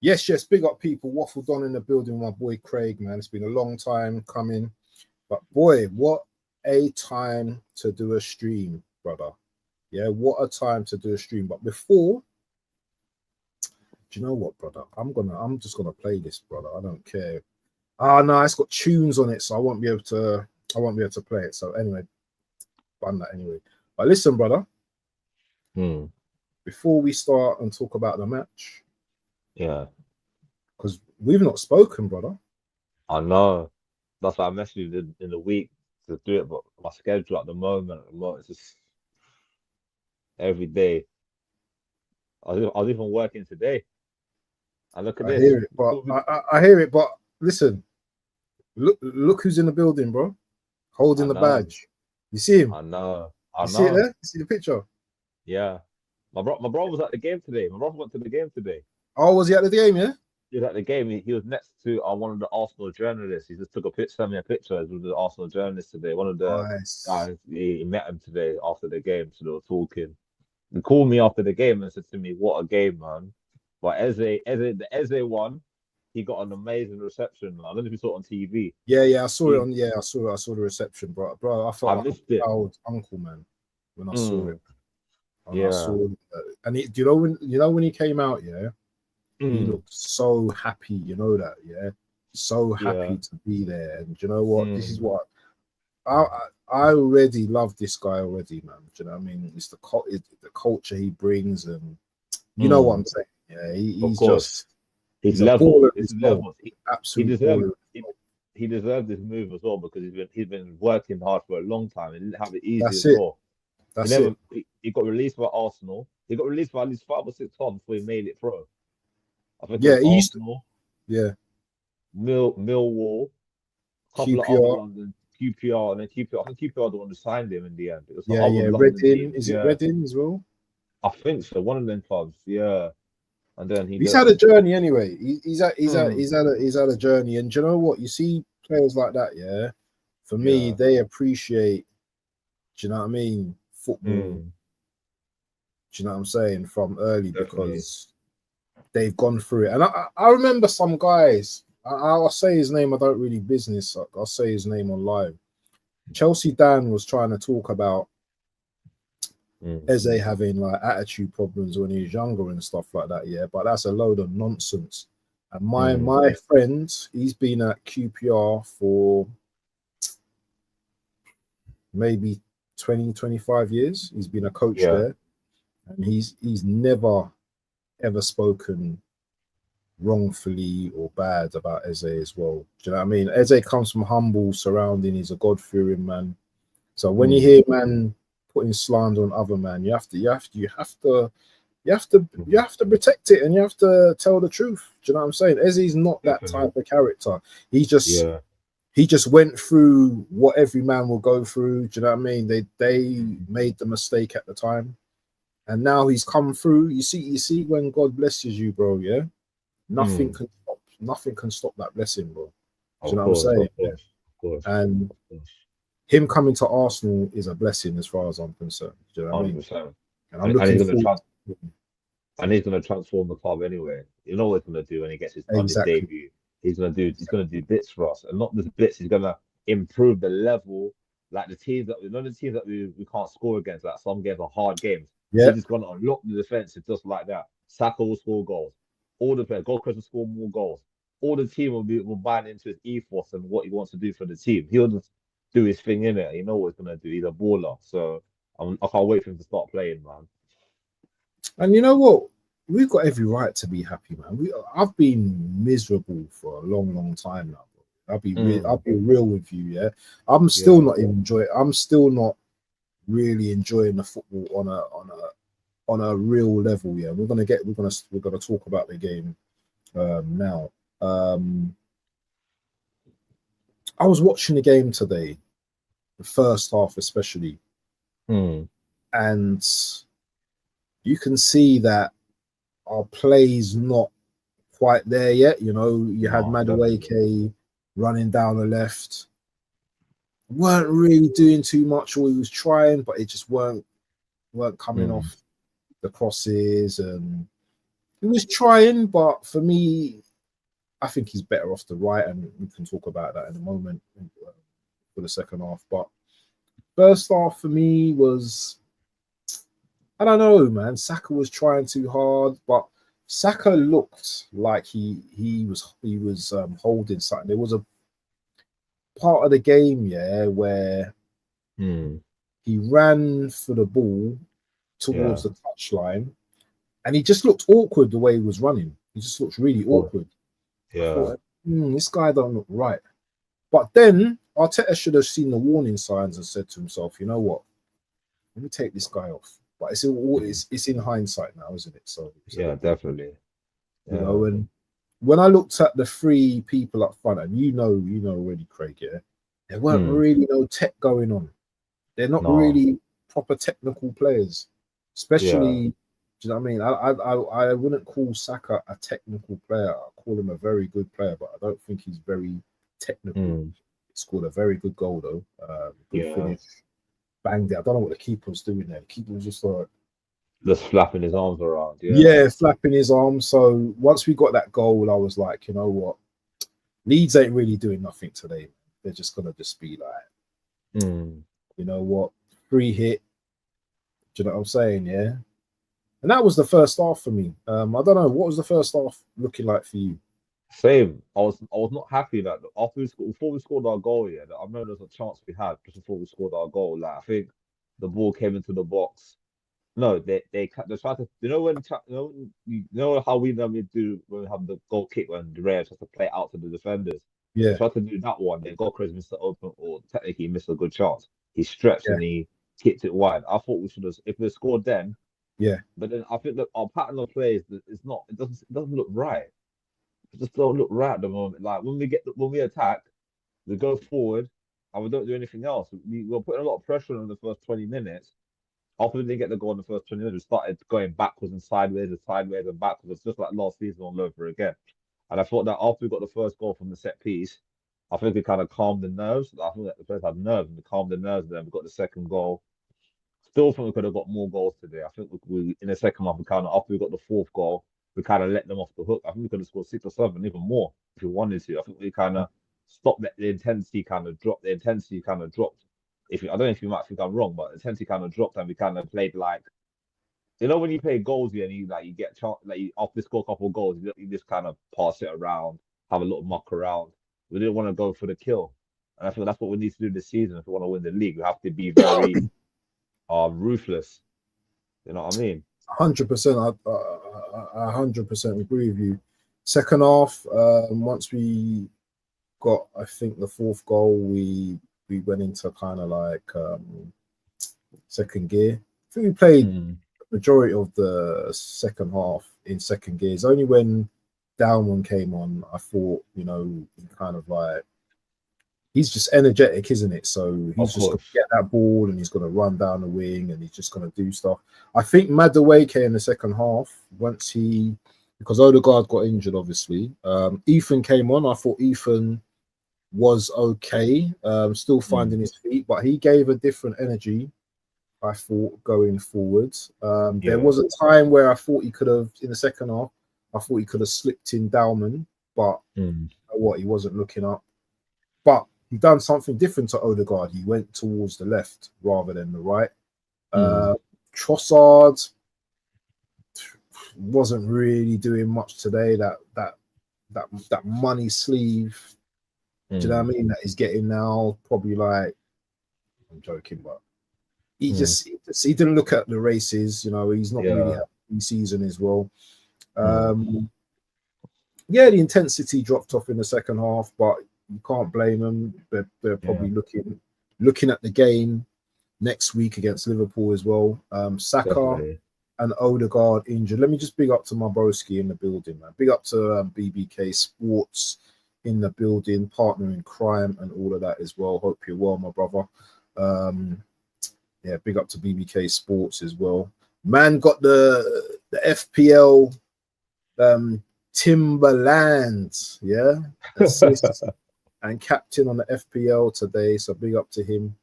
Yes, big up people. Waffle Don in the building, my boy Craig, man. It's been a long time coming. But boy, what a time to do a stream, brother. Yeah, what a time to do a stream. But before, do you know what, brother? I'm just gonna play this, brother. I don't care. No, it's got tunes on it, so I won't be able to play it. So anyway, fun that anyway. But listen, brother. Before we start and talk about the match. Yeah. Because we've not spoken, brother. I know. That's why I messaged you in the week to do it, but my schedule at the moment it's just every day. I was even working today. And look at this. Hear it, but I hear it, but listen. Look who's in the building, bro. Holding the badge. You see him? I know. You see it there? You see the picture? Yeah. My bro was at the game today. My brother went to the game today. Oh, was he at the game, yeah? He was at the game. He was next to one of the Arsenal journalists. He just took a picture, sent me a picture with the Arsenal journalist today. One of the guys, he met him today after the game, so they were talking. He called me after the game and said to me, "What a game, man!" But the Eze one, he got an amazing reception. I don't know if you saw it on TV. Yeah, I saw it on. Yeah, I saw the reception, bro. I felt like a proud uncle, man, when I saw it. Yeah, I saw it. And do you know when he came out, yeah, he looked so happy. You know that, yeah, so happy to be there. And you know what? This is what I already love this guy already, man. Do you know what I mean? It's the culture he brings, and you know what I'm saying. Yeah, he's just. He's level. Absolutely. He deserved this move as well because he's been working hard for a long time. He didn't have it easy as well. He got released by Arsenal. He got released for at least 5 or 6 times before he made it pro. I think he used Arsenal, to. Millwall, couple of other London, QPR, and then QPR. I think QPR the one who signed him in the end. It was Reading. Is it Reading as well? I think so. One of them clubs, yeah. And then he's had a journey anyway. He's had a journey, and do you know what? You see players like that, yeah. For me, they appreciate. Do you know what I mean? Football. Do you know what I'm saying? From early because they've gone through it, and I remember some guys. I'll say his name. I don't really business. I'll say his name on live. Chelsea Dan was trying to talk about Eze having like attitude problems when he was younger and stuff like that, yeah, but that's a load of nonsense. And my friend, he's been at QPR for maybe 20-25 years. He's been a coach there, and he's never ever spoken wrongfully or bad about Eze as well. Do you know what I mean? Eze comes from humble surrounding. He's a God-fearing man. So when you hear man putting slander on other man, you have to protect it, and you have to tell the truth. Do you know what I'm saying? Eze's not that type of character. He just went through what every man will go through. Do you know what I mean? They made the mistake at the time, and now he's come through. You see when God blesses you, bro. Yeah, nothing can stop that blessing, bro. Do you know what I'm saying? Of course. And him coming to Arsenal is a blessing as far as I'm concerned. Do you know what I mean? And I'm looking forward. And he's going to transform the club anyway. You know what he's going to do when he gets his debut. He's going to do bits for us, and not just bits. He's going to improve the level, like the teams that we can't score against. Like some games are hard games. Yeah, he's going to unlock the defense just like that. Saka will score goals. All the players, Gold Coast will score more goals. All the team will buy into his ethos and what he wants to do for the team. He'll just do his thing in it. You know what he's going to do. He's a baller. So I can't wait for him to start playing, man. And you know what? We've got every right to be happy, man. I've been miserable for a long, long time now, bro. I'll be real with you, yeah. I'm still not really enjoying the football on a real level, yeah. We're gonna talk about the game now. I was watching the game today, the first half especially, and you can see that our play's not quite there yet. You know, you had Madueke running down the left. Weren't really doing too much, or he was trying, but it just weren't coming off the crosses, and he was trying, but for me, I think he's better off the right, and we can talk about that in a moment for the second half. But first half for me was, I don't know, man. Saka was trying too hard, but Saka looked like he was holding something. There was a part of the game, yeah, where he ran for the ball towards the touchline, and he just looked awkward the way he was running. He just looked really awkward. Yeah. I thought, this guy don't look right. But then Arteta should have seen the warning signs and said to himself, you know what? Let me take this guy off. But it's in hindsight now, isn't it? So yeah, definitely. You know, and when I looked at the three people up front, and you know already, Craig, yeah, there weren't really no tech going on. They're not really proper technical players, especially. Do you know what I mean? I wouldn't call Saka a technical player. I call him a very good player, but I don't think he's very technical. He scored a very good goal though. Good finish. Banged it. I don't know what the keeper was doing there. The keeper was just like flapping his arms around. Yeah, flapping his arms. So once we got that goal, I was like, you know what? Leeds ain't really doing nothing today. They're just gonna just be like, you know what? Free hit. Do you know what I'm saying? Yeah. And that was the first half for me. I don't know, what was the first half looking like for you? Same. I was not happy that before we scored our goal. Yeah, I remember there's a chance we had just before we scored our goal. Like I think the ball came into the box. No, they tried to. You know how we normally do when we have the goal kick when the Reyes has to play out to the defenders. Yeah. They tried to do that one. Then Gokras missed the open, or technically missed a good chance. He stretched and he kicked it wide. I thought we should have, if we scored then. Yeah. But then I think that our pattern of plays is not. It doesn't look right. It just don't look right at the moment. Like when we attack, we go forward and we don't do anything else. We're putting a lot of pressure on the first 20 minutes. After we didn't get the goal in the first 20 minutes, we started going backwards and sideways and backwards. It's just like last season all over again. And I thought that after we got the first goal from the set piece, I think we kind of calmed the nerves. I think that the players had nerves and we calmed the nerves. Then we got the second goal. Still think we could have got more goals today. I think we in the second half, after we got the fourth goal, we kind of let them off the hook. I think we could have scored 6 or 7, even more if we wanted to. I think we kind of stopped the intensity kind of dropped. The intensity kind of dropped. I don't know if you might think I'm wrong, but the intensity kind of dropped and we kind of played like, when you play goals and you get chance, after you score a couple of goals, you just kind of pass it around, have a little muck around. We didn't want to go for the kill, and I think that's what we need to do this season if we want to win the league. We have to be very ruthless. You know what I mean? 100%. I 100% agree with you. Second half, once we got, I think, the fourth goal, we went into kind of like second gear. I think we played the majority of the second half in second gear. It's only when Downman came on, I thought, he kind of like, he's just energetic, isn't it? So he's just going to get that ball and he's going to run down the wing and he's just going to do stuff. I think Madueke in the second half, because Odegaard got injured, obviously. Ethan came on. I thought Ethan was okay, still finding his feet, but he gave a different energy, I thought, going forward. There was a time where I thought he could have, in the second half, I thought he could have slipped in Dalman, but you know what, he wasn't looking up. But he done something different to Odegaard. He went towards the left rather than the right. Trossard wasn't really doing much today. That money sleeve, do you know what I mean? That he's getting now, probably like, I'm joking, but he he didn't look at the races. He's not really had a season as well. The intensity dropped off in the second half, but you can't blame them. They're probably looking at the game next week against Liverpool as well. Saka Definitely. and Odegaard injured. Let me just big up to my broski in the building, man. Big up to BBK Sports in the building, partner in crime and all of that as well. Hope you're well, my brother. Big up to BBK Sports as well. Man got the FPL Timberland, assist and captain on the FPL today. So big up to him.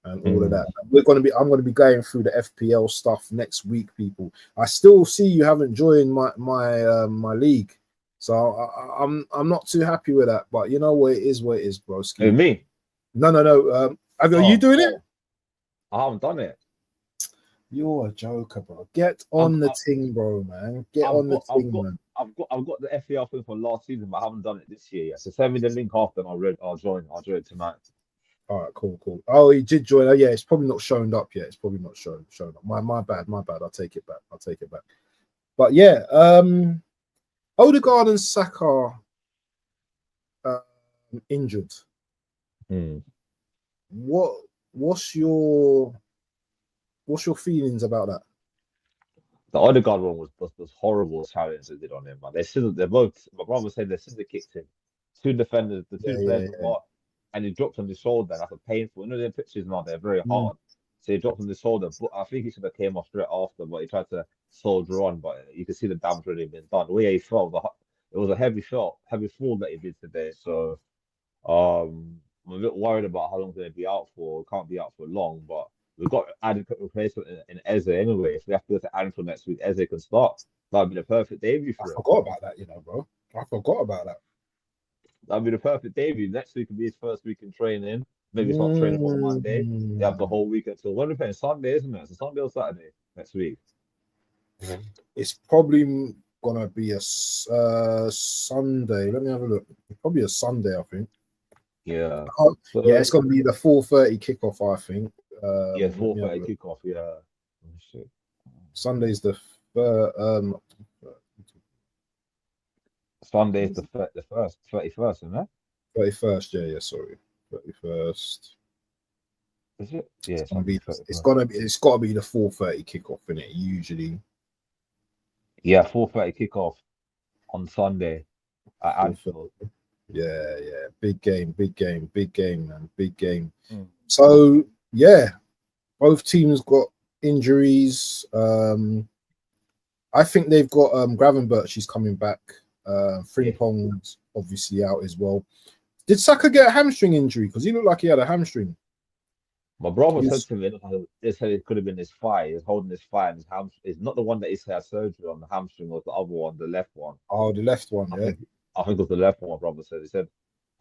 and all of that. I'm gonna be going through the FPL stuff next week, people. I still see you haven't joined my league, so I'm not too happy with that. But you know what it is, bro. Who, me? No. Are you doing it? I haven't done it. You're a joker, bro. Get on the ting, bro, man. Man. I've got the FPL thing from last season, but I haven't done it this year yet. So send me the link after, and I'll join tonight. All right, cool. Oh, he did join. Oh, yeah, it's probably not shown up yet. It's probably not shown up. My bad. I'll take it back. But yeah, Odegaard and Saka injured. What's your feelings about that? The Odegaard one was horrible challenge they did on him, man. They're both. My brother said they kicked him. Two defenders, the two players got, and he dropped on the shoulder. That's a painful. You know, their pitches now they're very hard, so he dropped on the shoulder. But I think he should have came off straight after, but he tried to soldier on. But you can see the damage already been done. The way he fell, it was a heavy fall that he did today. So, I'm a bit worried about how long they're going to be out for. Can't be out for long, but we've got adequate replacement in Eze anyway. If we have to go to Anfield next week, Eze can start. That'd be the perfect debut for him. I forgot about that, bro. I forgot about that. That'd be the perfect debut. Next week will be his first week in training. Maybe it's not training on Monday. They have the whole week until when we're playing Sunday, isn't it? It's a Sunday or Saturday next week. It's probably gonna be a Sunday. Let me have a look. It's probably a Sunday, I think. Yeah. It's gonna be the 4:30 kickoff, I think. 4:30 kickoff. Yeah. Oh, shit. Sunday's the Sunday's the 31st, isn't it? 31st. Yeah. Sorry, 31st. Is it? Yeah. It's got to be the 4:30 kickoff, isn't it? Usually. Yeah, 4:30 kickoff on Sunday at Anfield. Yeah. Big game, man. Big game. So yeah, both teams got injuries. I think they've got Gravenberch. She's coming back. Frimpong's obviously out as well. Did Saka get a hamstring injury? Because he looked like he had a hamstring. My brother said to me, they said it could have been his thigh. He's holding his thigh, and his hamstring is not the one that he's had surgery on. The hamstring was the other one, the left one. Oh, the left one. I think it was the left one. My brother said. He said,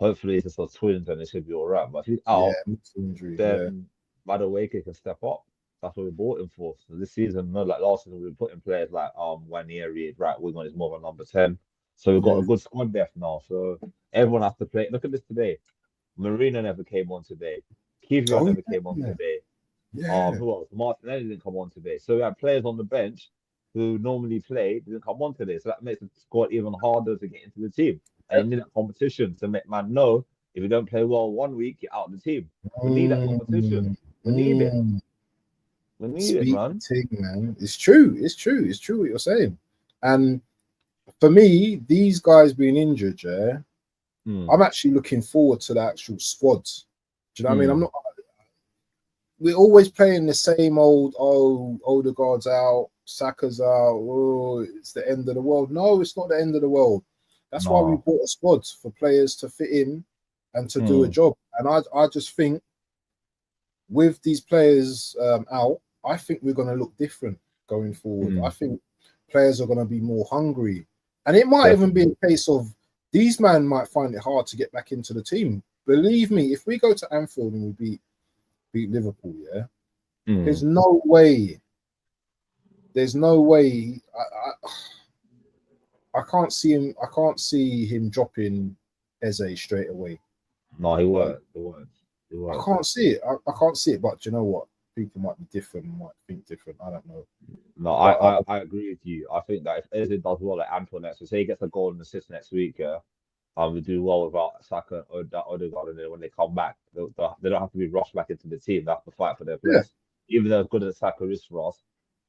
hopefully it's just a twins and it should be all right. But if he's out, then Madueke can step up. That's what we bought him for. So this season, like last season, we were putting players like Wanieri, right winger is more of a number 10. So we've got a good squad depth now. So everyone has to play. Look at this today. Marina never came on today. Kivio never came on today. Who else? Martinelli didn't come on today. So we had players on the bench who normally play didn't come on today. So that makes the squad even harder to get into the team. And you need that competition to make man know if you don't play well 1 week, you're out of the team. We need that competition. We need it. We need it, man. Man. It's true what you're saying. And for me, these guys being injured, I'm actually looking forward to the actual squad. Do you know what I mean? We're always playing the same old, Odegaard's out, Saka's out, it's the end of the world. No, it's not the end of the world. That's why we bought a squad, for players to fit in and to do a job. And I just think with these players out, I think we're going to look different going forward. I think players are going to be more hungry. And it might even be a case of these men might find it hard to get back into the team. Believe me, if we go to Anfield and we beat Liverpool, there's no way. I can't see him dropping Eze straight away. No, he won't. I can't see it. I can't see it. But you know what? People might be different, might think different. I don't know. No, I agree with you. I think that if Eze does well at Anfield next, so say he gets a goal and assist next week, we do well without Saka or Odegaard, and then when they come back, they don't have to be rushed back into the team. They have to fight for their place. Even though as good as Saka is for us,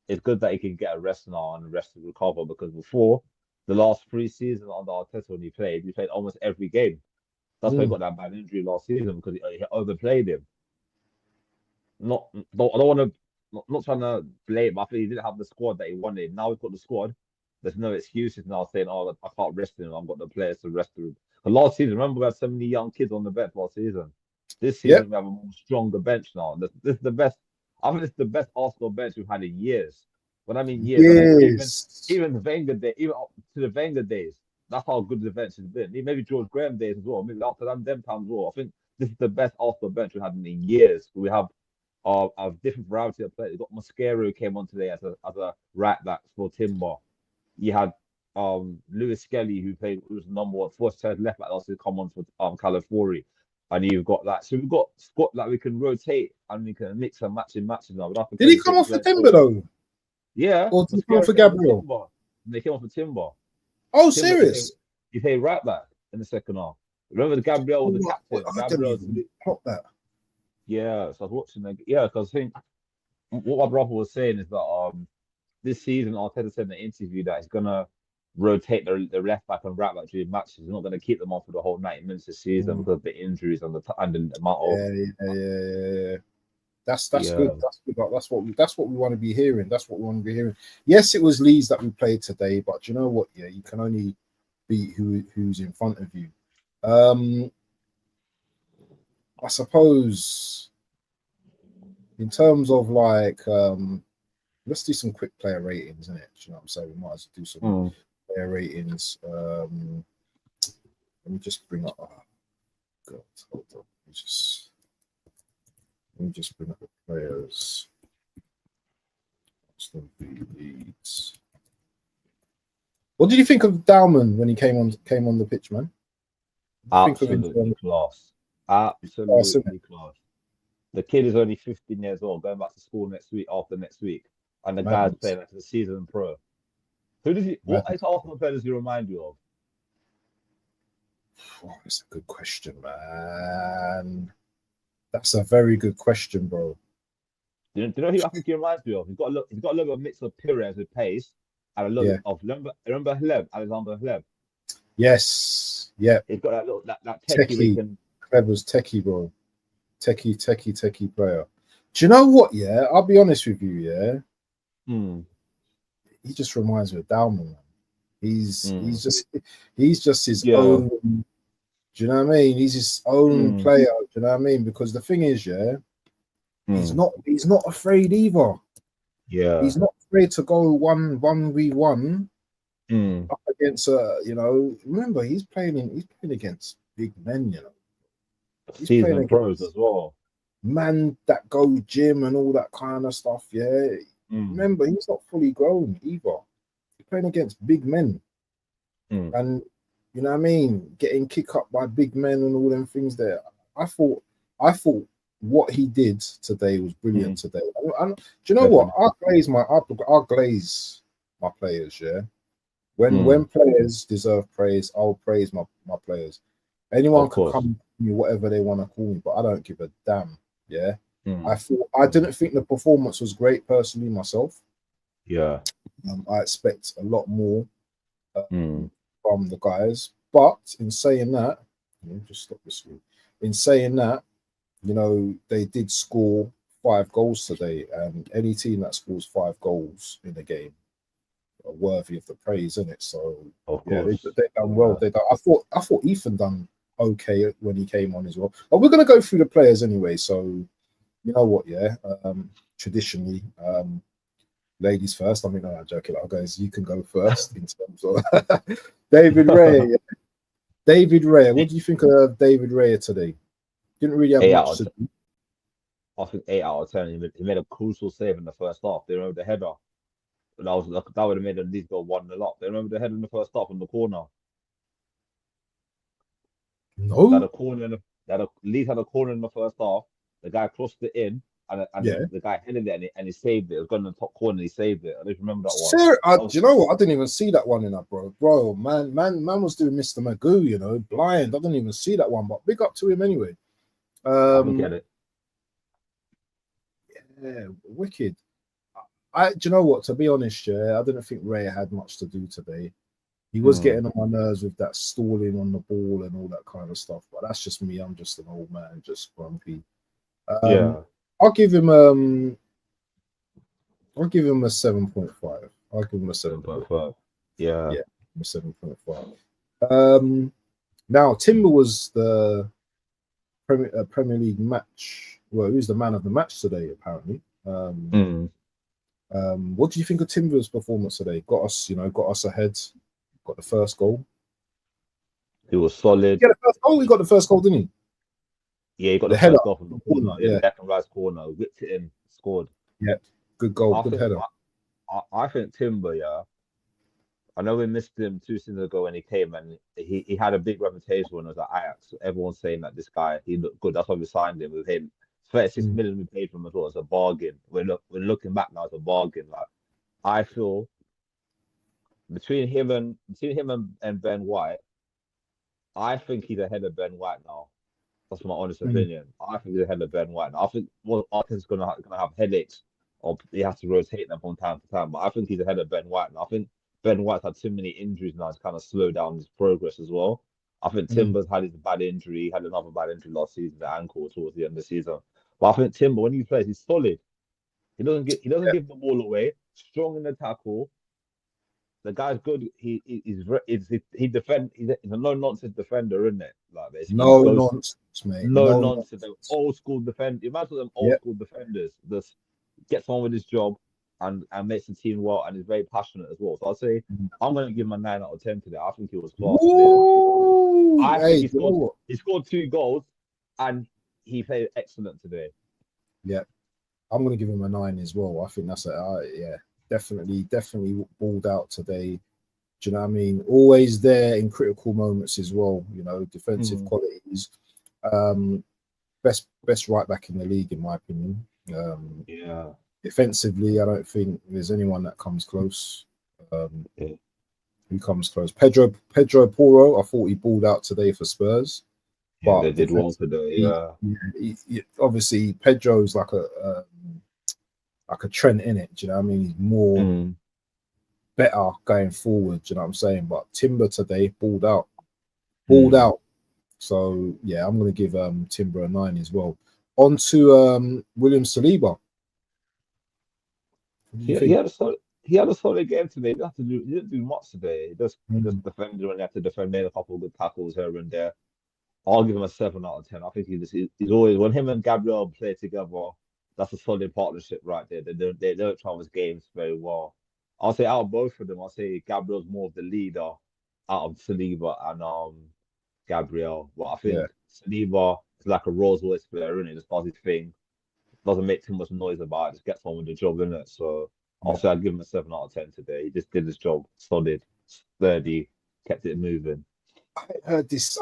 it's good that he can get a rest now and rest to recover, because before the last 3 seasons under Arteta, when he played almost every game. That's why he got that bad injury last season, because he overplayed him. I don't want to, not trying to blame, but I think he didn't have the squad that he wanted. Now we've got the squad. There's no excuses now saying, I can't rest him. I've got the players to rest him. But last season, remember we had so many young kids on the bench last season. This season we have a more stronger bench now. This is the best. I think it's the best Arsenal bench we've had in years. When I mean years, I mean even the Wenger day, even up to the Wenger days. That's how good the bench has been. Maybe George Graham days as well. Maybe after them times as well. I think this is the best Arsenal bench we've had in years. We have a different variety of players. You got Mosquera who came on today as a right back for Timber. You had Lewis Skelly who was number one first choice left back also come on for Calafiori. And you've got that. So we've got Scott that we can rotate and we can mix and match in matches now. Did he come off for Timber though? Yeah. Or did he come off for Gabriel? They came off for Timber. Oh, serious? He played right back in the second half. Remember the Gabriel was the captain. Gabriel clock that. Yeah, so I was watching that. Yeah, because I think what my brother was saying is that this season Arteta said in the interview that he's gonna rotate the left back and right back during matches. He's not going to keep them on for the whole 90 minutes this season because of the injuries and the amount of. Yeah. That's good. That's what we want to be hearing. That's what we want to be hearing. Yes, it was Leeds that we played today, but you know what? Yeah, you can only beat who's in front of you. I suppose in terms of like let's do some quick player ratings, innit? You know what I'm saying? We might as well do some player ratings. Let me just bring up. Oh, God, hold on. Let me just bring up the players. Leeds. What did you think of Dalman when he came on the pitch, man? Absolutely class. Absolutely class. The kid is only 15 years old, going back to school next week, and the guy's playing like the season pro. What Arsenal player does he remind you of? Oh, that's a good question, man. That's a very good question, bro. Do you know who I think he reminds me of? He's got a little bit of mix of Pires with pace and a little bit of remember Alexander Hleb? Yes. Yeah. He's got that little that techie. Hleb was techie, bro. Techie player. Do you know what? Yeah, I'll be honest with you. Yeah. He just reminds me of Dalman, man. He's just his own. Do you know what I mean? He's his own player. Do you know what I mean? Because the thing is, he's not afraid either. Yeah, he's not afraid to go 1v1 up against remember he's playing against big men, you know. He's seasoned pros as well. Man that go gym and all that kind of stuff. Yeah. Remember, he's not fully grown either. He's playing against big men. And you know what I mean? Getting kicked up by big men and all them things there. I thought what he did today was brilliant today. And do you know what? I'll glaze my players, yeah. When players deserve praise, I'll praise my players. Anyone can come to me whatever they want to call me, but I don't give a damn. Yeah. I didn't think the performance was great personally myself. Yeah. I expect a lot more from the guys. But in saying that, just stop this. In saying that, you know, they did score 5 goals today, and any team that scores 5 goals in a game are worthy of the praise, isn't it? So they done well. I thought Ethan done okay when he came on as well. But we're gonna go through the players anyway. So you know what? Yeah, traditionally, ladies first. I mean, I'm joking. I'll go. You can go first in terms of David Raya. David Raya. What do you think of David Raya today? Didn't really have much to do. I think 8 out of 10. He made a crucial save in the first half. They remember the header. That would have made them Leeds go 1-0 up. They remember the header in the first half on the corner. No. Leeds had a corner in the first half. The guy crossed it in, and the guy headed it and he saved it. It was going in the top corner and he saved it. I don't remember that one. Do you know what? I didn't even see that one in that, bro. Bro, man was doing Mr. Magoo, you know, blind. I didn't even see that one, but big up to him anyway. I get it. Yeah, wicked. Do you know what? To be honest, I didn't think Ray had much to do today. He was getting on my nerves with that stalling on the ball and all that kind of stuff. But that's just me. I'm just an old man, just grumpy. I'll give him a 7.5. I'll give him a 7.5. Yeah, a 7.5. Now Timber was the Premier League match. Well, who's the man of the match today? Apparently. What do you think of Timber's performance today? Got us ahead. Got the first goal. He was solid. He got the first goal, didn't he? Yeah, he got the first goal from the corner. Yeah, the left and right corner, whipped it in, scored. Yeah, good goal, good header. I think Timber, yeah. I know we missed him 2 seasons ago when he came, and he had a big reputation when he was at Ajax. Everyone's saying that this guy, he looked good. That's why we signed him with him. 36 million we paid for him as well. It's a bargain. We're looking back now, it's a bargain. Like, I feel between him and Ben White, I think he's ahead of Ben White now. That's my honest opinion. I think he's ahead of Ben White now. I think Arteta's gonna have headaches, or he has to rotate them from time to time. But I think he's ahead of Ben White now. I think Ben White's had too many injuries now to kind of slow down his progress as well. I think Timber's had his bad injury. He had another bad injury last season, the ankle towards the end of the season. But I think Timber, when he plays, he's solid. He doesn't give the ball away. Strong in the tackle. The guy's good. He's a no nonsense defender, isn't it? Like this. No nonsense, mate. No nonsense. Old school defender. Imagine them old school defenders. Just gets on with his job and makes the team well, and is very passionate as well. So I'll say I'm going to give him a 9 out of 10 today. I think he was class. I think he scored 2 goals, and he played excellent today. Yeah, I'm going to give him a 9 as well. I think that's definitely balled out today. Do you know what I mean? Always there in critical moments as well. You know, defensive qualities. Best right back in the league, in my opinion. Defensively, I don't think there's anyone that comes close. Who comes close? Pedro Porro. I thought he balled out today for Spurs. Yeah, but they did well today. Obviously, Pedro's like a Trent in it. Do you know what I mean? He's more better going forward. Do you know what I'm saying? But Timber today balled out. So yeah, I'm going to give Timber a 9 as well. On to William Saliba. He had a solid game today. He didn't do much today. He just defended when he had to defend, made a couple of good tackles here and there. I'll give him a 7 out of 10. I think he's always, when him and Gabriel play together, that's a solid partnership right there. They don't travel games very well. I'll say out of both of them, I'll say Gabriel's more of the leader out of Saliba and Gabriel. But I think Saliba is like a Rolls Royce player, and he just does his thing. Doesn't make too much noise about it, just gets on with the job, innit? So I'll say I'd give him a 7 out of 10 today. He just did his job, solid, sturdy, kept it moving. I hadn't heard these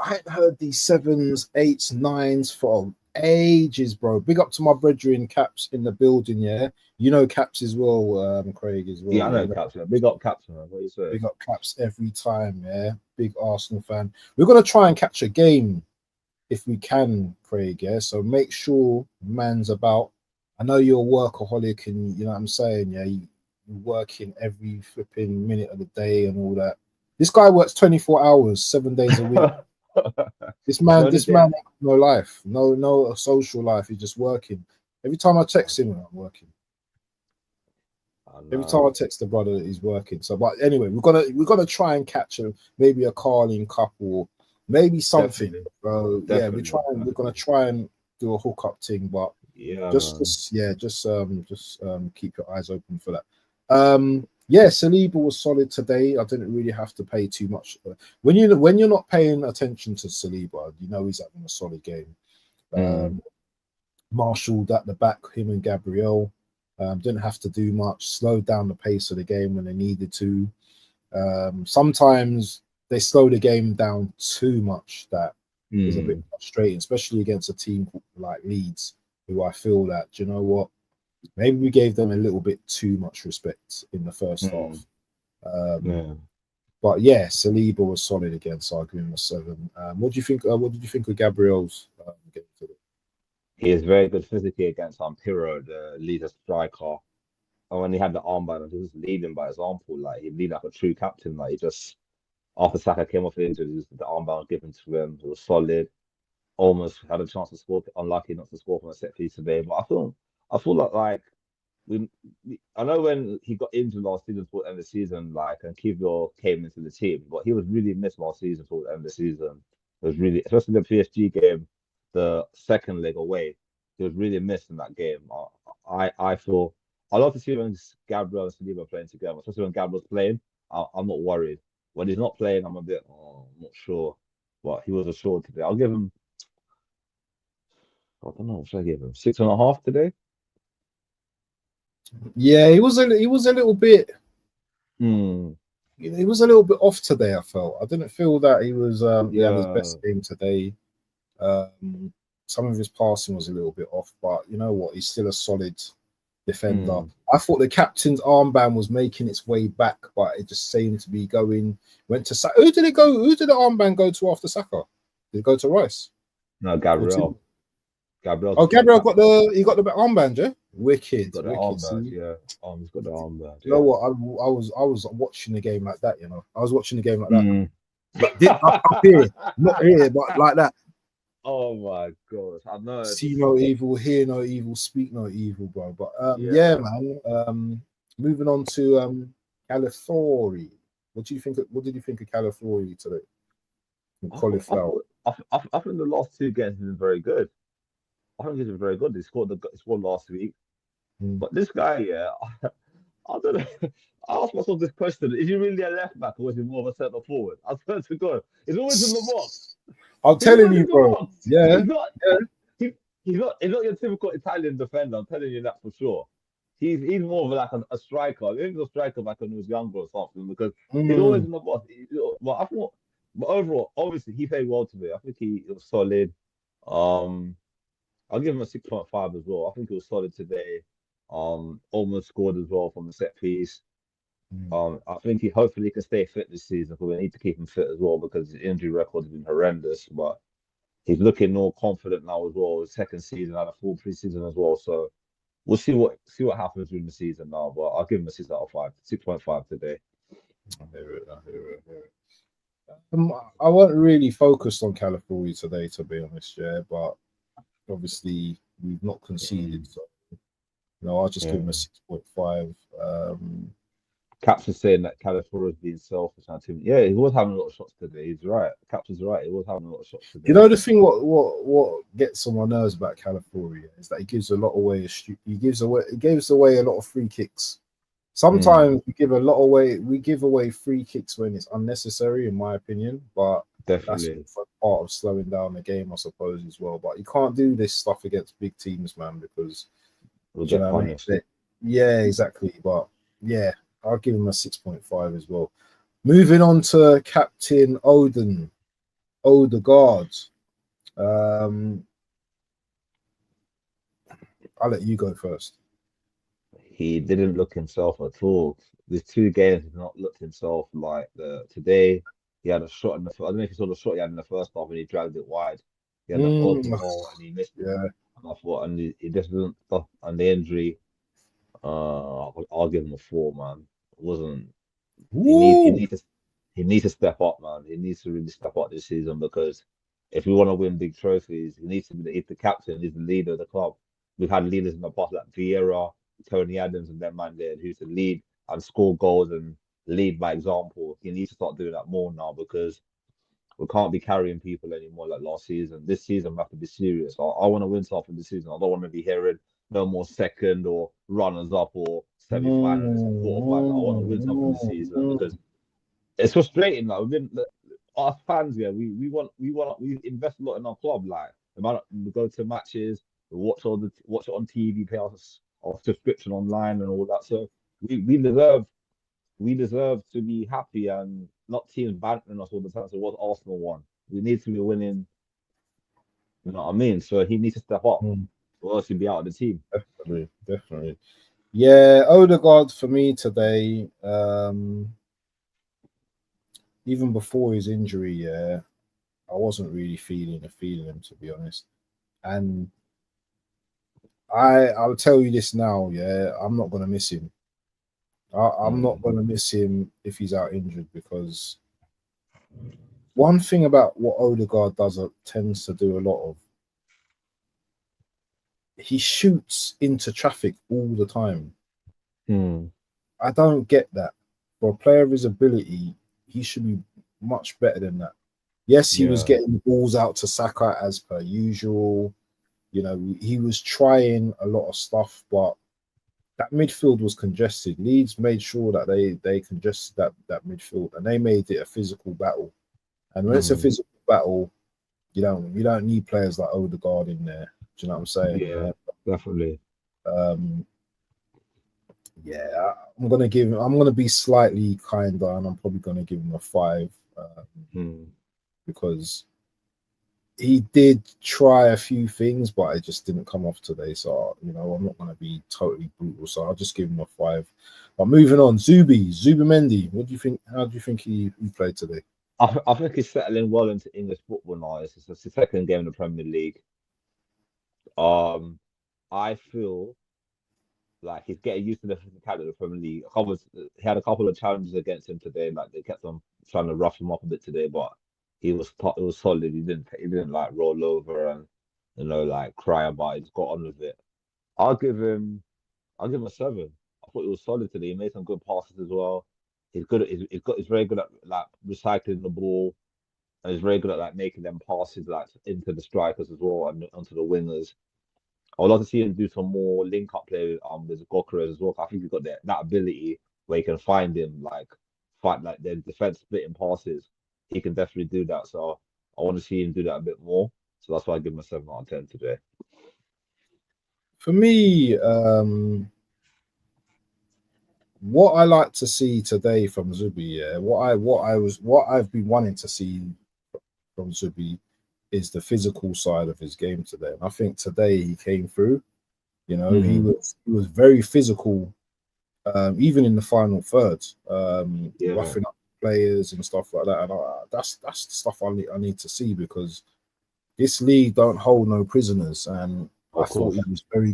7s, 8s, 9s for ages, bro. Big up to my brethren Caps in the building, yeah. You know Caps as well, Craig as well. Yeah, I know Caps. Yeah. Big up Caps, man. What you say? Big up Caps every time, yeah. Big Arsenal fan. We're gonna try and catch a game if we can, Craig, yeah. So make sure man's about. I know you're a workaholic, and you know what I'm saying, yeah. You're working every flipping minute of the day and all that. This guy works 24 hours, 7 days a week. This man has no life, no social life. He's just working. Every time I text him, I'm working. Every time I text the brother, he's working. So, but anyway, we're gonna try and catch him. Maybe a Carling couple, maybe something. Yeah, we're gonna try and do a hookup thing. But just keep your eyes open for that. Yeah, Saliba was solid today. I didn't really have to pay too much. When you're not paying attention to Saliba, you know he's having a solid game. Marshalled at the back, him and Gabriel. Didn't have to do much. Slowed down the pace of the game when they needed to. Sometimes they slow the game down too much. That is a bit frustrating, especially against a team like Leeds, who I feel that, do you know what? Maybe we gave them a little bit too much respect in the first half. But yeah, Saliba was solid again, so I'll give him a 7. What do you think? What did you think of Gabriel's game today? He is very good physically against Pirro, the leader striker. And when he had the armband, he was leading by example. Like he lead like a true captain. Like he just, after Saka came off injury, the armband given to him. It was solid. Almost had a chance to score. Unlucky not to score from a set piece today. But I feel like I know when he got injured last season toward the end of the season, like, and Kivior came into the team, but he was really missed last season toward the end of the season. It was really, especially the PSG game, the second leg away. He was really missed in that game. I feel I love to see when Gabriel and Saliba playing together, especially when Gabriel's playing. I'm not worried. When he's not playing, I'm a bit, I'm not sure. But he was assured today. I'll give him, I don't know, what should I give him? 6.5 today? Yeah, he was a little bit. Hmm. He was a little bit off today. I felt. I didn't feel that he was. He had his Yeah. best game today. Some of his passing was a little bit off, but you know what? He's still a solid defender. I thought the captain's armband was making its way back, but it just seemed to be going. Went to Saka. Who did it go? Who did the armband go to after Saka? Did it go to Rice? No, Gabriel. Oh, Gabriel got the armband, yeah. Wicked. He's got the armband, yeah. He's got the armband. You know what? I was watching the game like that. You know, I was watching the game like that. But up here, not here, but like that. Oh my god! I know. See no evil, hear no evil, speak no evil, bro. But yeah, man. Moving on to Calafiori. What did you think of Calafiori today? Cauliflower. I think the last two games have been very good. I think he's been very good. He scored last week. But this guy, yeah, I don't know. I asked myself this question: is he really a left back or is he more of a centre forward? I swear to God, he's always in the box. I'm telling you, bro. Yeah. He's not your typical Italian defender. I'm telling you that for sure. He's more of like a striker. He was a striker back when he was younger or something because he's always in the box. But overall, obviously, he played well today. I think he was solid. I'll give him a 6.5 as well. I think he was solid today. Almost scored as well from the set piece. I think hopefully he can stay fit this season because we need to keep him fit as well because his injury record has been horrendous. But he's looking more confident now as well. His second season, had a full preseason as well. So we'll see what happens during the season now. But I'll give him a 6 out of 5, 6.5 today. I hear it. I wasn't really focused on California today, to be honest, yeah. But obviously we've not conceded, so I'll just give him a 6.5. Caps is saying that California's being selfish. Yeah, he was having a lot of shots today. He's right. Caps is right. He was having a lot of shots today. You know the thing, what gets on my nerves about California is that he gives a lot away. He gives away a lot of free kicks. Sometimes we give away free kicks when it's unnecessary, in my opinion. But definitely that's part of slowing down the game, I suppose, as well. But you can't do this stuff against big teams, man, because we'll get punished. Yeah, exactly. But yeah, I'll give him a 6.5 as well. Moving on to Captain Odegaard. I'll let you go first. He didn't look himself at all. These two games, he's not looked himself. Like today, he had a shot in the. I don't know if you saw the shot he had in the first half when he dragged it wide. He had an open ball and he missed it. Yeah. And I thought, and he just didn't stop. And the injury, I'll give him a 4, man. It wasn't. He needs to step up, man. He needs to really step up this season because if we want to win big trophies, he needs to be the captain. He's the leader of the club. We've had leaders in the past like Vieira, Tony Adams, and them man there who used to lead and score goals and lead by example. He needs to start doing that more now because we can't be carrying people anymore like last season. This season we have to be serious. I want to win something this season. I don't want to be hearing no more second or runners up or semi-finals or quarterfinals. I want to win something this season because it's frustrating. Like our fans, yeah, we invest a lot in our club. Like we go to matches, we watch it on TV, pay our subscription online and all that. So we deserve to be happy and not teams bantering us all the time. So what Arsenal won? We need to be winning. You know what I mean? So he needs to step up, or else he'll be out of the team. Definitely. Yeah, Odegaard for me today. Even before his injury, yeah, I wasn't really feeling him, to be honest. And I'll tell you this now, yeah, I'm not gonna miss him. I'm not gonna miss him if he's out injured because one thing about what Odegaard tends to do a lot of, he shoots into traffic all the time. I don't get that. For a player of his ability, he should be much better than that. Yes, he was getting the balls out to Saka as per usual. You know, he was trying a lot of stuff, but that midfield was congested. Leeds made sure that they congested that midfield, and they made it a physical battle. And when it's a physical battle, you don't need players like Odegaard in there. Do you know what I'm saying? Yeah, definitely. Yeah, I'm gonna be slightly kinder, and I'm probably gonna give him a 5 because he did try a few things, but it just didn't come off today. So I'm not gonna be totally brutal. So I'll just give him a 5. But moving on, Zubimendi. What do you think? How do you think he played today? I think he's settling well into English football now. It's his second game in the Premier League. I feel like he's getting used to the physicality of the Premier League. He had a couple of challenges against him today. Like they kept on trying to rough him up a bit today, but it was solid. He didn't like roll over and like cry about it. He just got on with it. I'll give him a 7. I thought he was solid today. He made some good passes as well. He's very good at like recycling the ball, and he's very good at like making them passes like into the strikers as well and onto the wingers. I would love to see him do some more link up play with Gokeres as well. I think he's got that ability where you can find him fight like the defense splitting passes. He can definitely do that. So I want to see him do that a bit more. So that's why I give him a 7 out of 10 today. For me, what I like to see today from Zubi, what I've been wanting to see from Zubi is the physical side of his game today. And I think today he came through. He was very physical, even in the final third, roughing up players and stuff like that. And that's the stuff I need to see, because this league don't hold no prisoners. And I thought he was very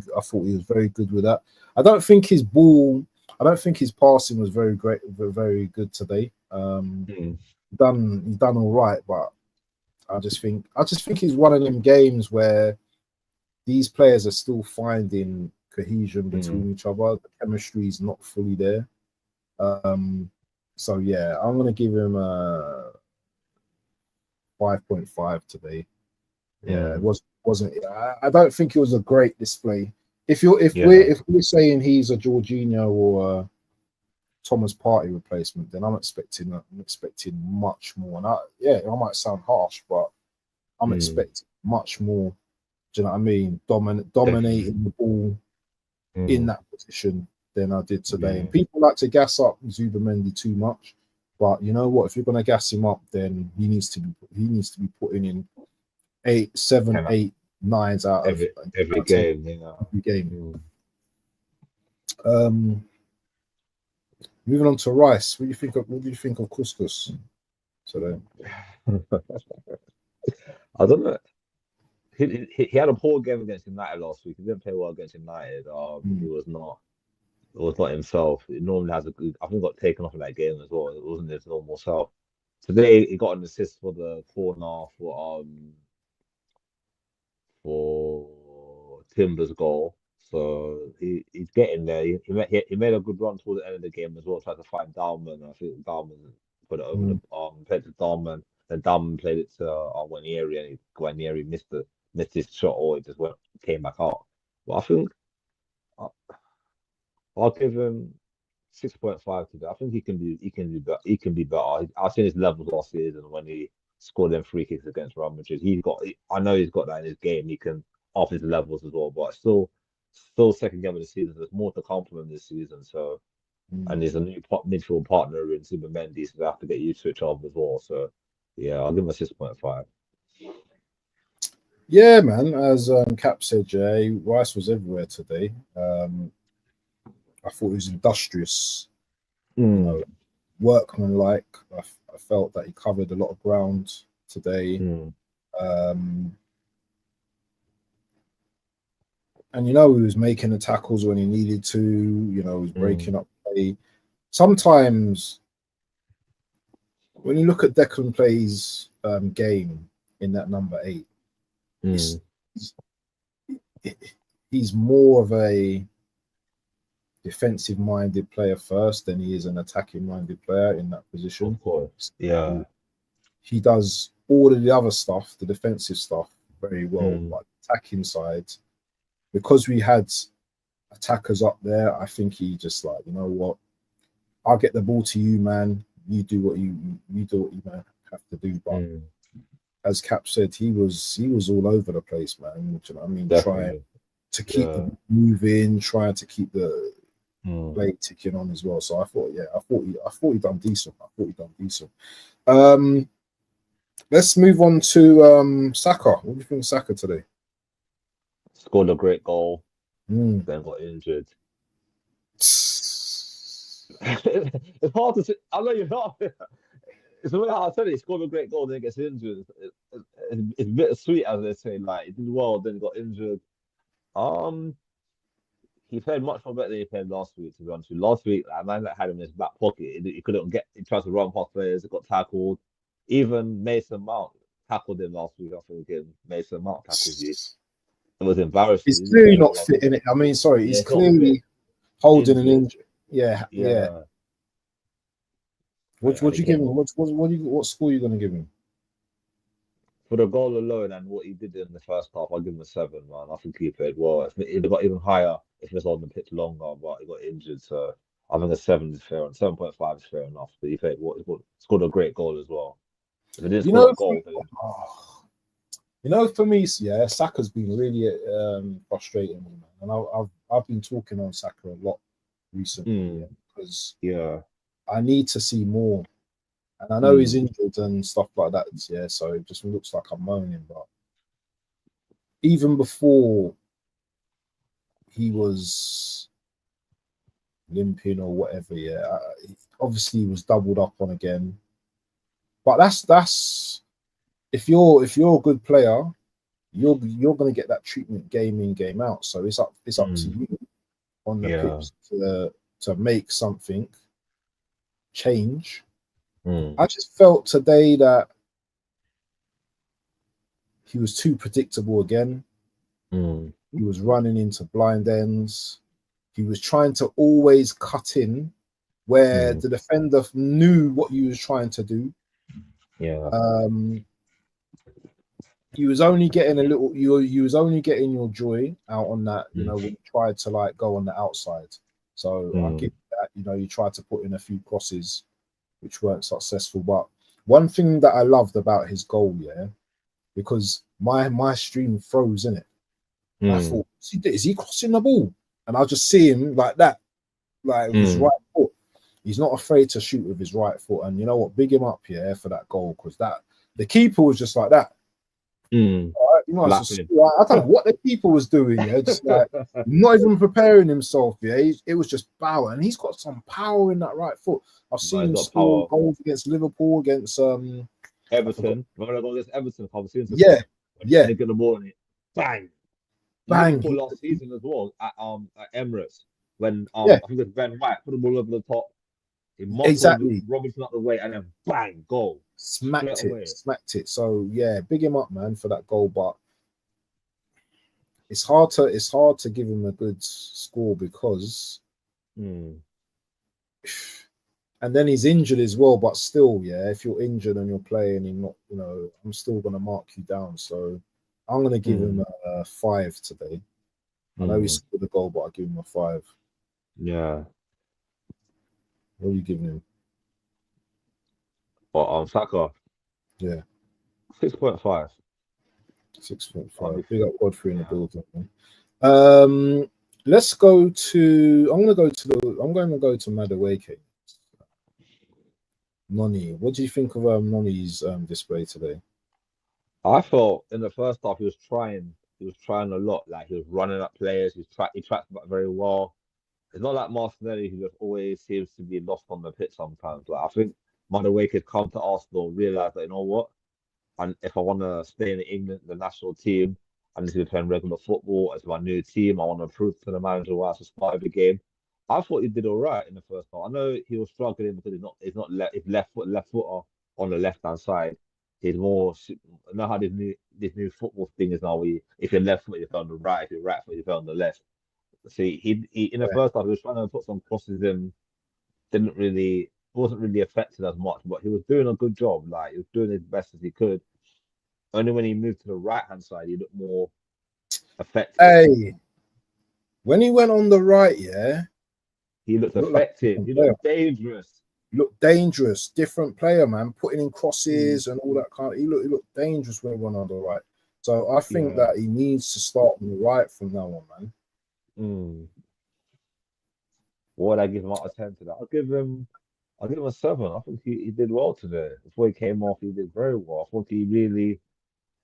good with that. I don't think his passing was very great, very good today. He done all right, but I just think it's one of them games where these players are still finding cohesion between each other. The chemistry is not fully there. So yeah, I'm gonna give him a 5.5 today. Yeah, it wasn't. I don't think it was a great display. If we're saying he's a Jorginho or a Thomas Partey replacement, then I'm expecting much more. And I might sound harsh, but I'm expecting much more. Do you know what I mean? Dominating the ball in that position than I did today. And people like to gas up Zubimendi too much, but you know what? If you're going to gas him up, then he needs to be putting in 8, 7, 8, 9s out of every game. Every game. Moving on to Rice. What do you think of Couscous today? I don't know. He had a poor game against United last week. He didn't play well against United. He was not. It was not himself. He normally has a good. I think got taken off in that game as well. It wasn't his normal self. Today he got an assist for the corner for Timber's goal. So he's getting there. He made a good run toward the end of the game as well. Tried to find Dalman. I think Dalman put it over the played to Dalman. Then Dalman played it to Guarnieri, and Guarnieri missed his shot, or it just came back out. But I think I'll give him 6.5 today. I think he can be better. I've seen his levels last season when he scored them free kicks against Real Madrid. I know he's got that in his game. He can off his levels as well, but still second game of the season. There's more to come from him this season. So, and there's a new midfield partner in Zubimendi, so they have to get used to each other as well. So, yeah, I'll give him a 6.5. Yeah, man. As Cap said, Jay, Rice was everywhere today. I thought he was industrious, workmanlike. I felt that he covered a lot of ground today. And he was making the tackles when he needed to. He was breaking up play. Sometimes when you look at Declan Play's game in that number 8, he's more of a defensive-minded player first than he is an attacking-minded player in that position. Of course, yeah. He does all of the other stuff, the defensive stuff, very well. But attacking side, because we had attackers up there, I think he just like, you know what, I'll get the ball to you, man. You do what you man have to do. But as Cap said, he was all over the place, man. Do you know what I mean? Definitely. Trying to keep the moving, trying to keep the play ticking on as well. So I thought he done decent. Let's move on to Saka. What do you think of Saka today? Scored a great goal, then got injured. It's hard to say. I know you're not. It's the way how I said it. He scored a great goal, then gets injured. It's bittersweet, as they say. Like, he did well, then got injured. He played much more better than he played last week, to be honest with you. Last week, like, man that had him in his back pocket. He couldn't get. He tried to run past players. He got tackled. Even Mason Mount tackled him last week. I think Mason Mount tackled you. It was embarrassing. He's clearly not fit in it. I mean, sorry, he's clearly holding an injury. Yeah. What you give him? What score are you gonna give him? For the goal alone and what he did in the first half, I'll give him a 7, man. I think he played well. It got even higher if he was on the pitch longer, but he got injured. So I think a 7 is fair, and 7.5 is fair enough. But he played well. He scored a great goal as well. If it didn't score a goal, for me, yeah, Saka's been really frustrating, man. And I've been talking on Saka a lot recently because I need to see more. And I know he's injured and stuff like that, yeah, so it just looks like I'm moaning. But even before he was limping or whatever, yeah, obviously he was doubled up on again. But that's if you're a good player, you're going to get that treatment game in, game out. So it's up to you on the pitch to make something change. I just felt today that he was too predictable again. He was running into blind ends. He was trying to always cut in where the defender knew what he was trying to do. He was only getting you was only getting your joy out on that, when you tried to like go on the outside. So I give that, you tried to put in a few crosses which weren't successful. But one thing that I loved about his goal, because my stream froze in it. I thought, is he crossing the ball? And I'll just see him like that, like with his right foot. He's not afraid to shoot with his right foot. And you know what? Big him up, for that goal, because the keeper was just like that. I don't know what the keeper was doing, just like not even preparing himself. It was just power, and he's got some power in that right foot. I've seen him score goals against Liverpool, against Everton. Remember that goal against Everton? They get the ball on it, bang. Liverpool last season as well at Emirates when I think it was Ben White put the ball over the top. He Robinson up the way, and then bang, goal. Smacked it. So big him up, man, for that goal. But it's hard to give him a good score because, and then he's injured as well. But still, if you're injured and you're playing, you're not, I'm still gonna mark you down. So I'm gonna give him a 5 today. I know he scored the goal, but I'll give him a 5. Yeah. What are you giving him? What, Saka? Yeah. 6.5. 6.5. Big up Godfrey in the building. Let's go to. I'm going to go to Madueke. Noni. What do you think of Noni's display today? I felt in the first half he was trying a lot. Like, he was running up players. He tracked back very well. It's not like Martinelli, who just always seems to be lost on the pitch sometimes. Like, I think Madueke had come to Arsenal, realised that, you know what, and if I want to stay in England, the national team, I need to be playing regular football as my new team. I want to prove to the manager why I should start every game. I thought he did all right in the first half. I know he was struggling because he's left footer on the left hand side. He's more, you know how this new football thing is now. If you're left foot, you play on the right. If you're right foot, you play on the left. See, he in the first half he was trying to put some crosses in. Wasn't really affected as much, but he was doing a good job. Like, he was doing his best as he could. Only when he moved to the right hand side, he looked more effective. Hey, when he went on the right, yeah, he looked effective. He looked dangerous. Looked dangerous. Different player, man. Putting in crosses and all that kind of. He looked dangerous when he went on the right. So I think that he needs to start on the right from now on, man. What would I give him out of 10 to that? I'll give him a 7. I think he did well today. Before he came off, he did very well. I think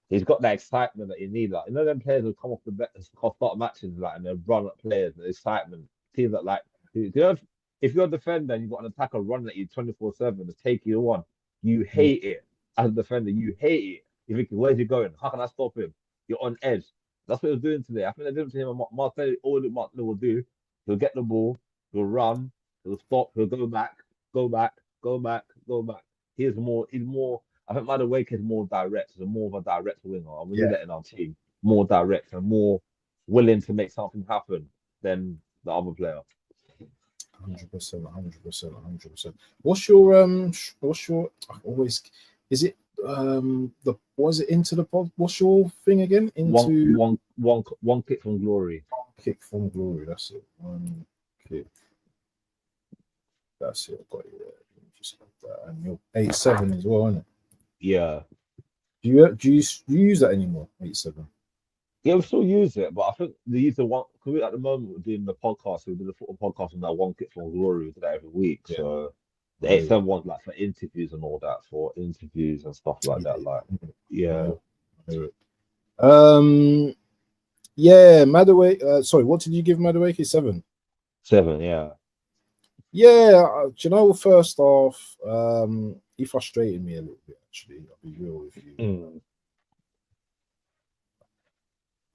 he's got that excitement that you need. Like, you know, them players will come off the bench, start matches like, and they run at players, the excitement. Teams that like, you know, if you're a defender and you've got an attacker running at you 24/7 to take you on, you hate it. As a defender, you hate it. You're thinking, where's he going? How can I stop him? You're on edge. That's what he was doing today. I think they did it to him. Martinelli, all Martinelli will do, he'll get the ball, he'll run, he'll stop, he'll go back, go back, go back, go back. He's more. I think Madueke is more direct. He's more of a direct winger. And we need that in our team. More direct and more willing to make something happen than the other player. 100%. What's your I always is it was it into the pod? What's your thing again? Into one kick from glory. One kick from glory. That's it. One kick. That's it. I've got it there. Just like that. And you're 8-7 as well, isn't it? Yeah. Do you use that anymore? 8-7. Yeah, we still use it, but I think they use the one. Because we at the moment we're doing the podcast. We do the football podcast on that one kick from glory. We do that every week. Yeah. So the 8-7 one's like for interviews and all that, for interviews and stuff like that. Like, yeah. Yeah, Madueke. Sorry, what did you give Madueke? 7. 7, yeah. Yeah, do you know, first off, he frustrated me a little bit, actually. I'll be real with you.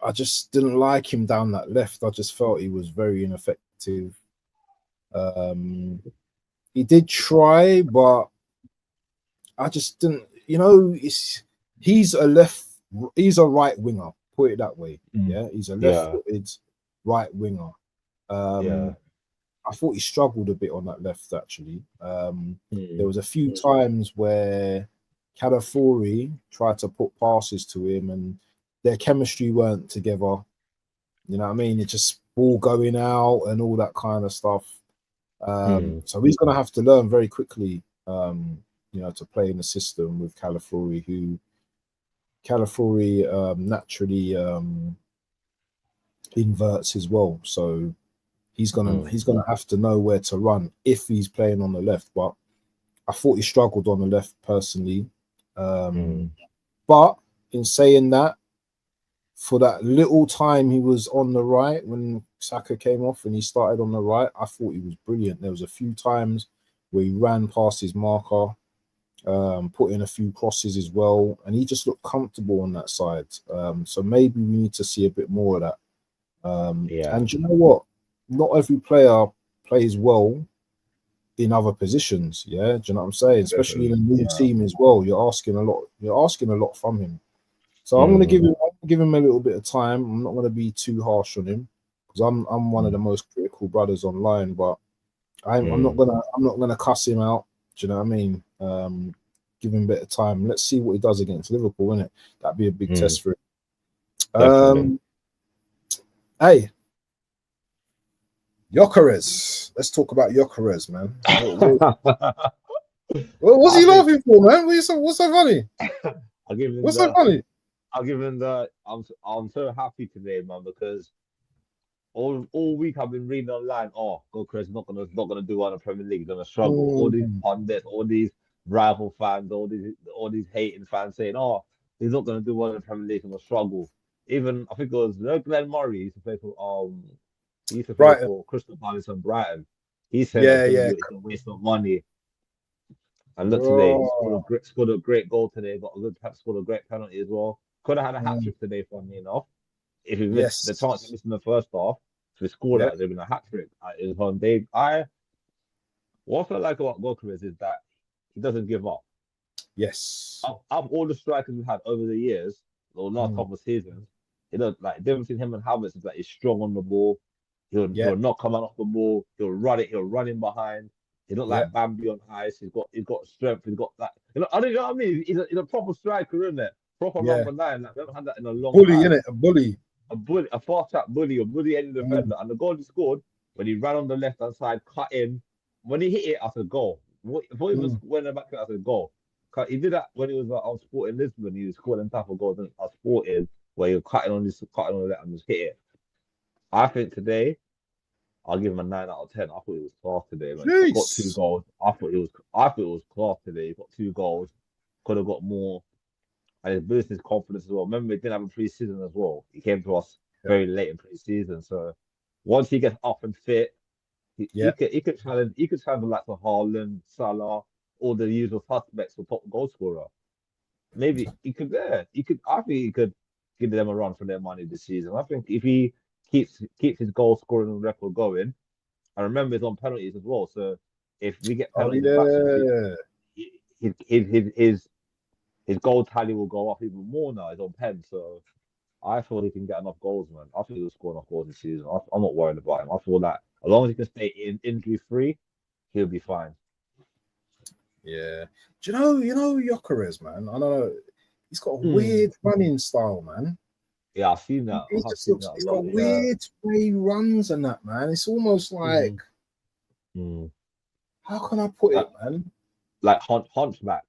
I just didn't like him down that left. I just felt he was very ineffective. He did try, but I just didn't, you know, he's a right winger, put it that way. Yeah, he's a left-footed right winger. I thought he struggled a bit on that left, actually. There was a few times where Calafiori tried to put passes to him and their chemistry weren't together. You know what I mean? It's just ball going out and all that kind of stuff. So he's going to have to learn very quickly, you know, to play in the system with Calafiori, who naturally inverts as well. So he's gonna have to know where to run if he's playing on the left. But I thought he struggled on the left personally. But in saying that, for that little time he was on the right when Saka came off and he started on the right, I thought he was brilliant. There was a few times where he ran past his marker, put in a few crosses as well, and he just looked comfortable on that side. So maybe we need to see a bit more of that. And you know what? Not every player plays well in other positions. Yeah, do you know what I'm saying? Especially in a new team as well. You're asking a lot from him. So I'm gonna give him a little bit of time. I'm not gonna be too harsh on him because I'm one of the most critical brothers online. But I'm not gonna cuss him out. Do you know what I mean? Give him a bit of time. Let's see what he does against Liverpool, innit? That'd be a big test for him. Hey, Gyökeres. Let's talk about Gyökeres, man. What's he laughing for, man? What's so funny? What's so funny? I'll give him the. I'm so happy today, man, because all week I've been reading online. Oh, Gyökeres not gonna do well in the Premier League. He's gonna struggle. All these pundits, all these rival fans, all these hating fans saying, oh, he's not gonna do well in the Premier League. He's gonna struggle. Even I think it was Glenn Murray. He used to play for Crystal Palace and Brighton. He said it's a waste of money. And look today, he scored a great goal today. Scored a great penalty as well. Could have had a hat trick today, funny enough. If he missed the chance to miss in the first half, if he scored that, there'd been a hat trick at his home day. What I like about Gyökeres is that he doesn't give up. Yes. Of all the strikers we've had over the years, the last couple of seasons, you know, like the difference between him and Havertz is that he's strong on the ball. He'll not come out off the ball. He'll run it. He'll run in behind. He's not like Bambi on ice. He's got strength. He's got that. You know, I don't know what I mean. He's a proper striker, isn't it? proper Yeah. number 9. Like, we haven't had that in a long Bully, time. innit? A bully. A bully, a fast track bully, a bully any defender. And the goal he scored when he ran on the left hand side, cut in. When he hit it, I said goal. Before he was went back to it, I said goal. He did that when he was on Sporting Lisbon. He was scoring type of goals. I Sporting where he was cutting on the left and just hit it. I think today I'll give him a 9 out of 10. I thought he was class today, man. He got 2 goals. I thought it was class today. He got 2 goals. Could have got more. And it boosted his confidence as well. Remember, he didn't have a pre-season as well. He came to us very late in pre-season. So once he gets up and fit, he could challenge like the Haaland, Salah, all the usual suspects for top goal scorer. Maybe he could I think he could give them a run for their money this season. I think if he keeps his goal scoring record going, and remember he's on penalties as well. So if we get penalties his goal tally will go up even more now. He's on pen, so I feel he can get enough goals, man. I think he'll score enough goals this season. I'm not worried about him. I feel that as long as he can stay injury free, he'll be fine. Yeah. Do you know Gyökeres, man? I know he's got a weird running style, man. Yeah, I've seen that. He's got weird way he runs and that, man. It's almost like how can I put it, man? Like hunchback.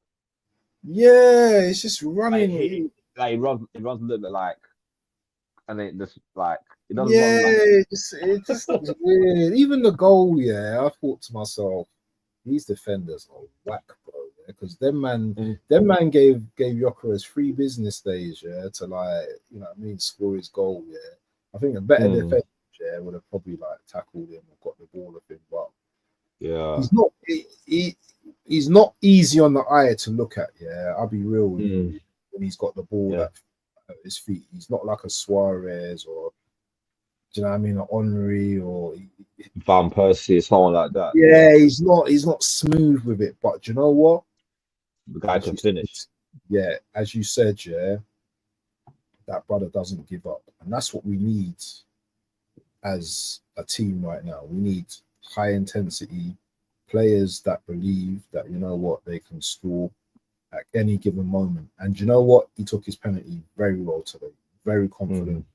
Yeah, it's just running. He runs a little bit like, and it just like it doesn't. Yeah, it just looks weird. Even the goal, I thought to myself, these defenders are whack, bro. Because them man gave Gyökeres 3 business days, to like, you know what I mean, score his goal. I think a better defender, would have probably like tackled him or got the ball of him, but he's not easy on the eye to look at. I'll be real with you. When he's got the ball at his feet, he's not like a Suarez or, do you know what I mean, an Henry or Van Persie, someone like that. Yeah, he's not smooth with it. But do you know what? The guy can finish. As you said, that brother doesn't give up, and that's what we need as a team right now. We need high intensity players that believe that, you know what, they can score at any given moment. And you know what? He took his penalty very well today. Very confident.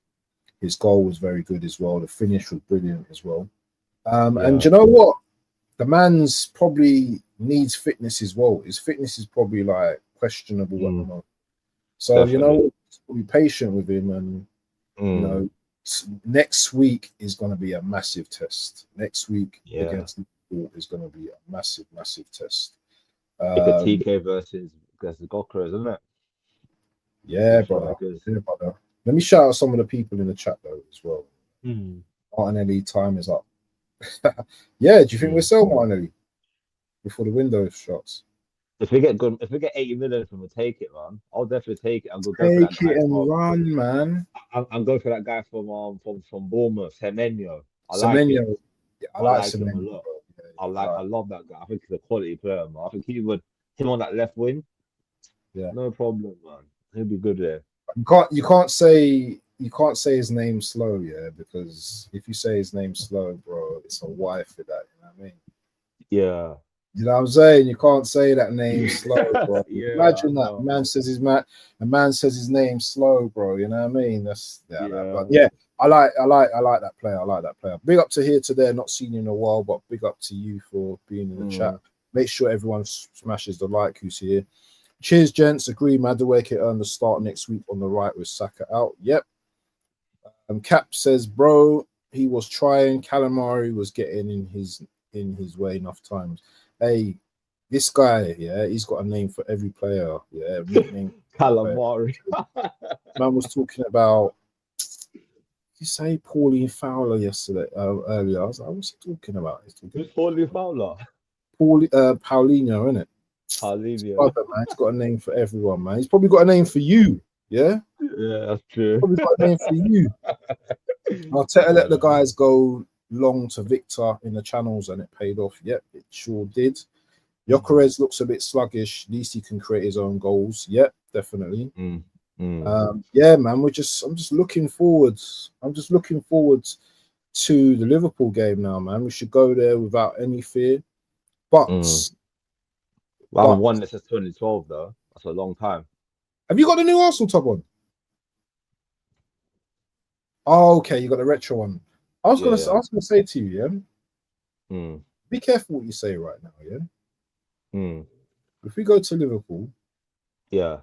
His goal was very good as well. The finish was brilliant as well. And you know what? The man's probably needs fitness as well. His fitness is probably like questionable at the moment. So, definitely. You know, be patient with him. And, you know, next week is going to be a massive test. Next week against Liverpool is going to be a massive, massive test. TK versus Gyökeres, isn't it? Yeah, brother. Let me shout out some of the people in the chat though as well. Martinelli, time is up. Do you think we'll sell Martinelli before the window shuts? If we get 80 million from, we'll take it, man. I'll definitely take it. Take it and run, man. I'm going for that guy from Bournemouth, Semenyo. I like Semenyo him a lot. I love that guy. I think he's a quality player, man. I think him on that left wing. Yeah, no problem, man. He'll be good there. You can't say his name slow, because if you say his name slow, bro, it's a wife for that. You know what I mean? Yeah. You know what I'm saying? You can't say that name slow, bro. Imagine that a man says his name slow, bro. You know what I mean? I like that player. I like that player. Big up to here today. Not seen you in a while, but big up to you for being in the chat. Make sure everyone smashes the like who's here. Cheers, gents. Agree, Madueke earned the start next week on the right with Saka out. Yep. Cap says, bro, he was trying. Calamari was getting in his way enough times. Hey, this guy, he's got a name for every player. Calamari. Man was talking about, you say Pauline Fowler earlier. I was like, what's he talking about? Who's Pauline Fowler? Paulinho, isn't it? Paulinho. He's got a name for everyone, man. He's probably got a name for you. Yeah, that's true. Probably got a name for you. Arteta let the guys go long to Victor in the channels and it paid off. Yep, it sure did. Gyökeres looks a bit sluggish. At least he can create his own goals. Yep, definitely. Yeah, man. I'm just looking forward. I'm just looking forward to the Liverpool game now, man. We should go there without any fear. But I haven't won this since 2012, though. That's a long time. Have you got the new Arsenal top on? Oh, okay, you got the retro one. I was gonna say to you, be careful what you say right now, If we go to Liverpool, what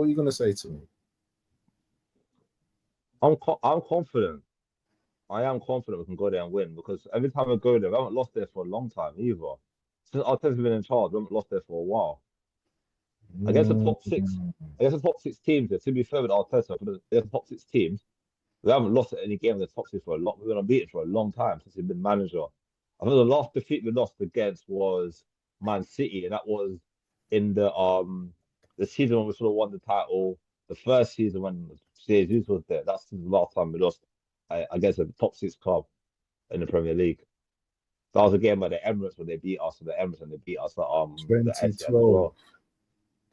are you gonna say to me? I'm confident. I am confident we can go there and win because every time we go there, we haven't lost there for a long time either. Since Arteta's been in charge, we haven't lost there for a while. Against the top six teams, to be fair with Arteta, against the top 6 teams, we haven't lost at any game in the top 6 for a lot. We've been unbeaten for a long time since he's been manager. I think the last defeat we lost against was Man City, and that was in the season when we sort of won the title. The first season when Jesus was there. That's the last time we lost against a top 6 club in the Premier League. That was a game at the Emirates when they beat us, and the beat us at 2012.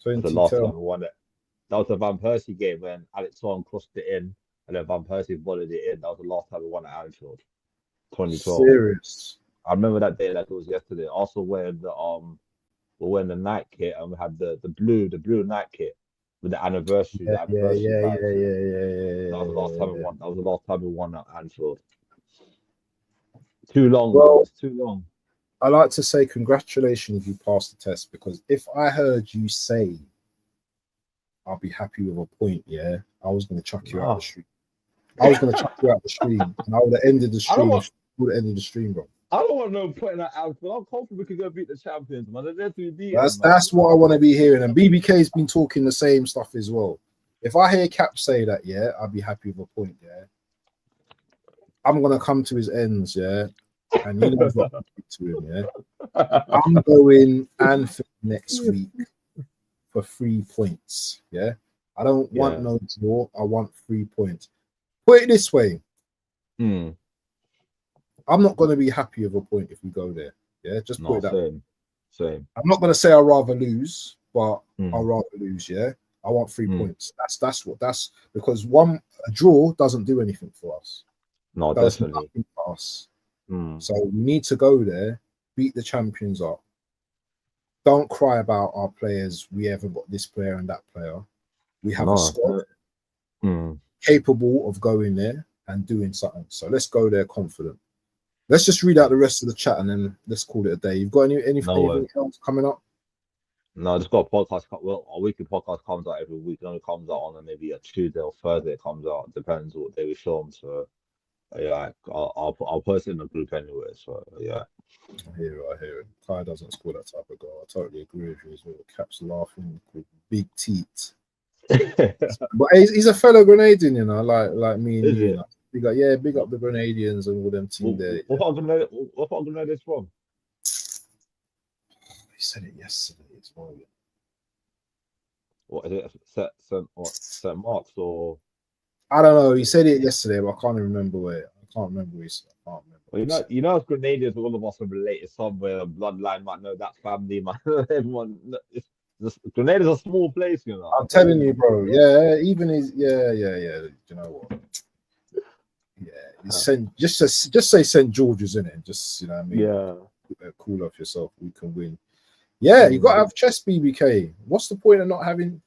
The last time we won it. That was the Van Persie game when Alex Song crossed it in, and then Van Persie volleyed it in. That was the last time we won at Anfield. 2012. Serious. I remember that day like it was yesterday. Also wearing the we're wearing the night kit, and we had the blue night kit with the anniversary. Yeah. That was the last time we won. That was the last time we won at Anfield. Too long, well, it's too long. I like to say congratulations, you passed the test, because if I heard you say I'll be happy with a point, I was going to chuck you out the stream. I was going to chuck you out the stream, and I would have ended the stream. Bro. I don't want no point in that outfit. I'm confident we could go beat the champions, man. They're there to be beaten. That's what I want to be hearing. And BBK's been talking the same stuff as well. If I hear Cap say that, I'll be happy with a point, I'm gonna come to his ends, and you know what I'm to him, I'm going Anfield next week for 3 points, I don't want no draw. I want 3 points. Put it this way, I'm not gonna be happy with a point if we go there, just put it that way. Same. I'm not gonna say I'd rather lose, but I'd rather lose, I want 3 points. That's because a draw doesn't do anything for us. No, definitely. For us. So we need to go there, beat the champions up. Don't cry about our players. We haven't got this player and that player. We have a squad capable of going there and doing something. So let's go there confident. Let's just read out the rest of the chat and then let's call it a day. You've got anything else coming up? No, I just got a podcast. Well, a weekly podcast comes out every week. It only comes out on maybe a Tuesday or Thursday. It comes out. It depends what day we film. So I'll post it in the group anyway. So I hear it. Kai doesn't score that type of goal. I totally agree with you as well. Cap's laughing with big teeth. But he's a fellow Grenadian, like me and you. Big up the Grenadians and all them team there. What part of Grenada is from? He said it yesterday as well. What is it? St. Mark's or? I don't know. He said it yesterday, but I can't remember where. I can't remember. Well, you know, as Grenadians, all of us are related somewhere. Bloodline might know that family. Everyone. Grenada is a small place, you know. I'm telling you, bro. Even his. You know what? Just say St. George's in it, and just you know what I mean. Cool off yourself. We can win. You got to have chess, BBK. What's the point of not having?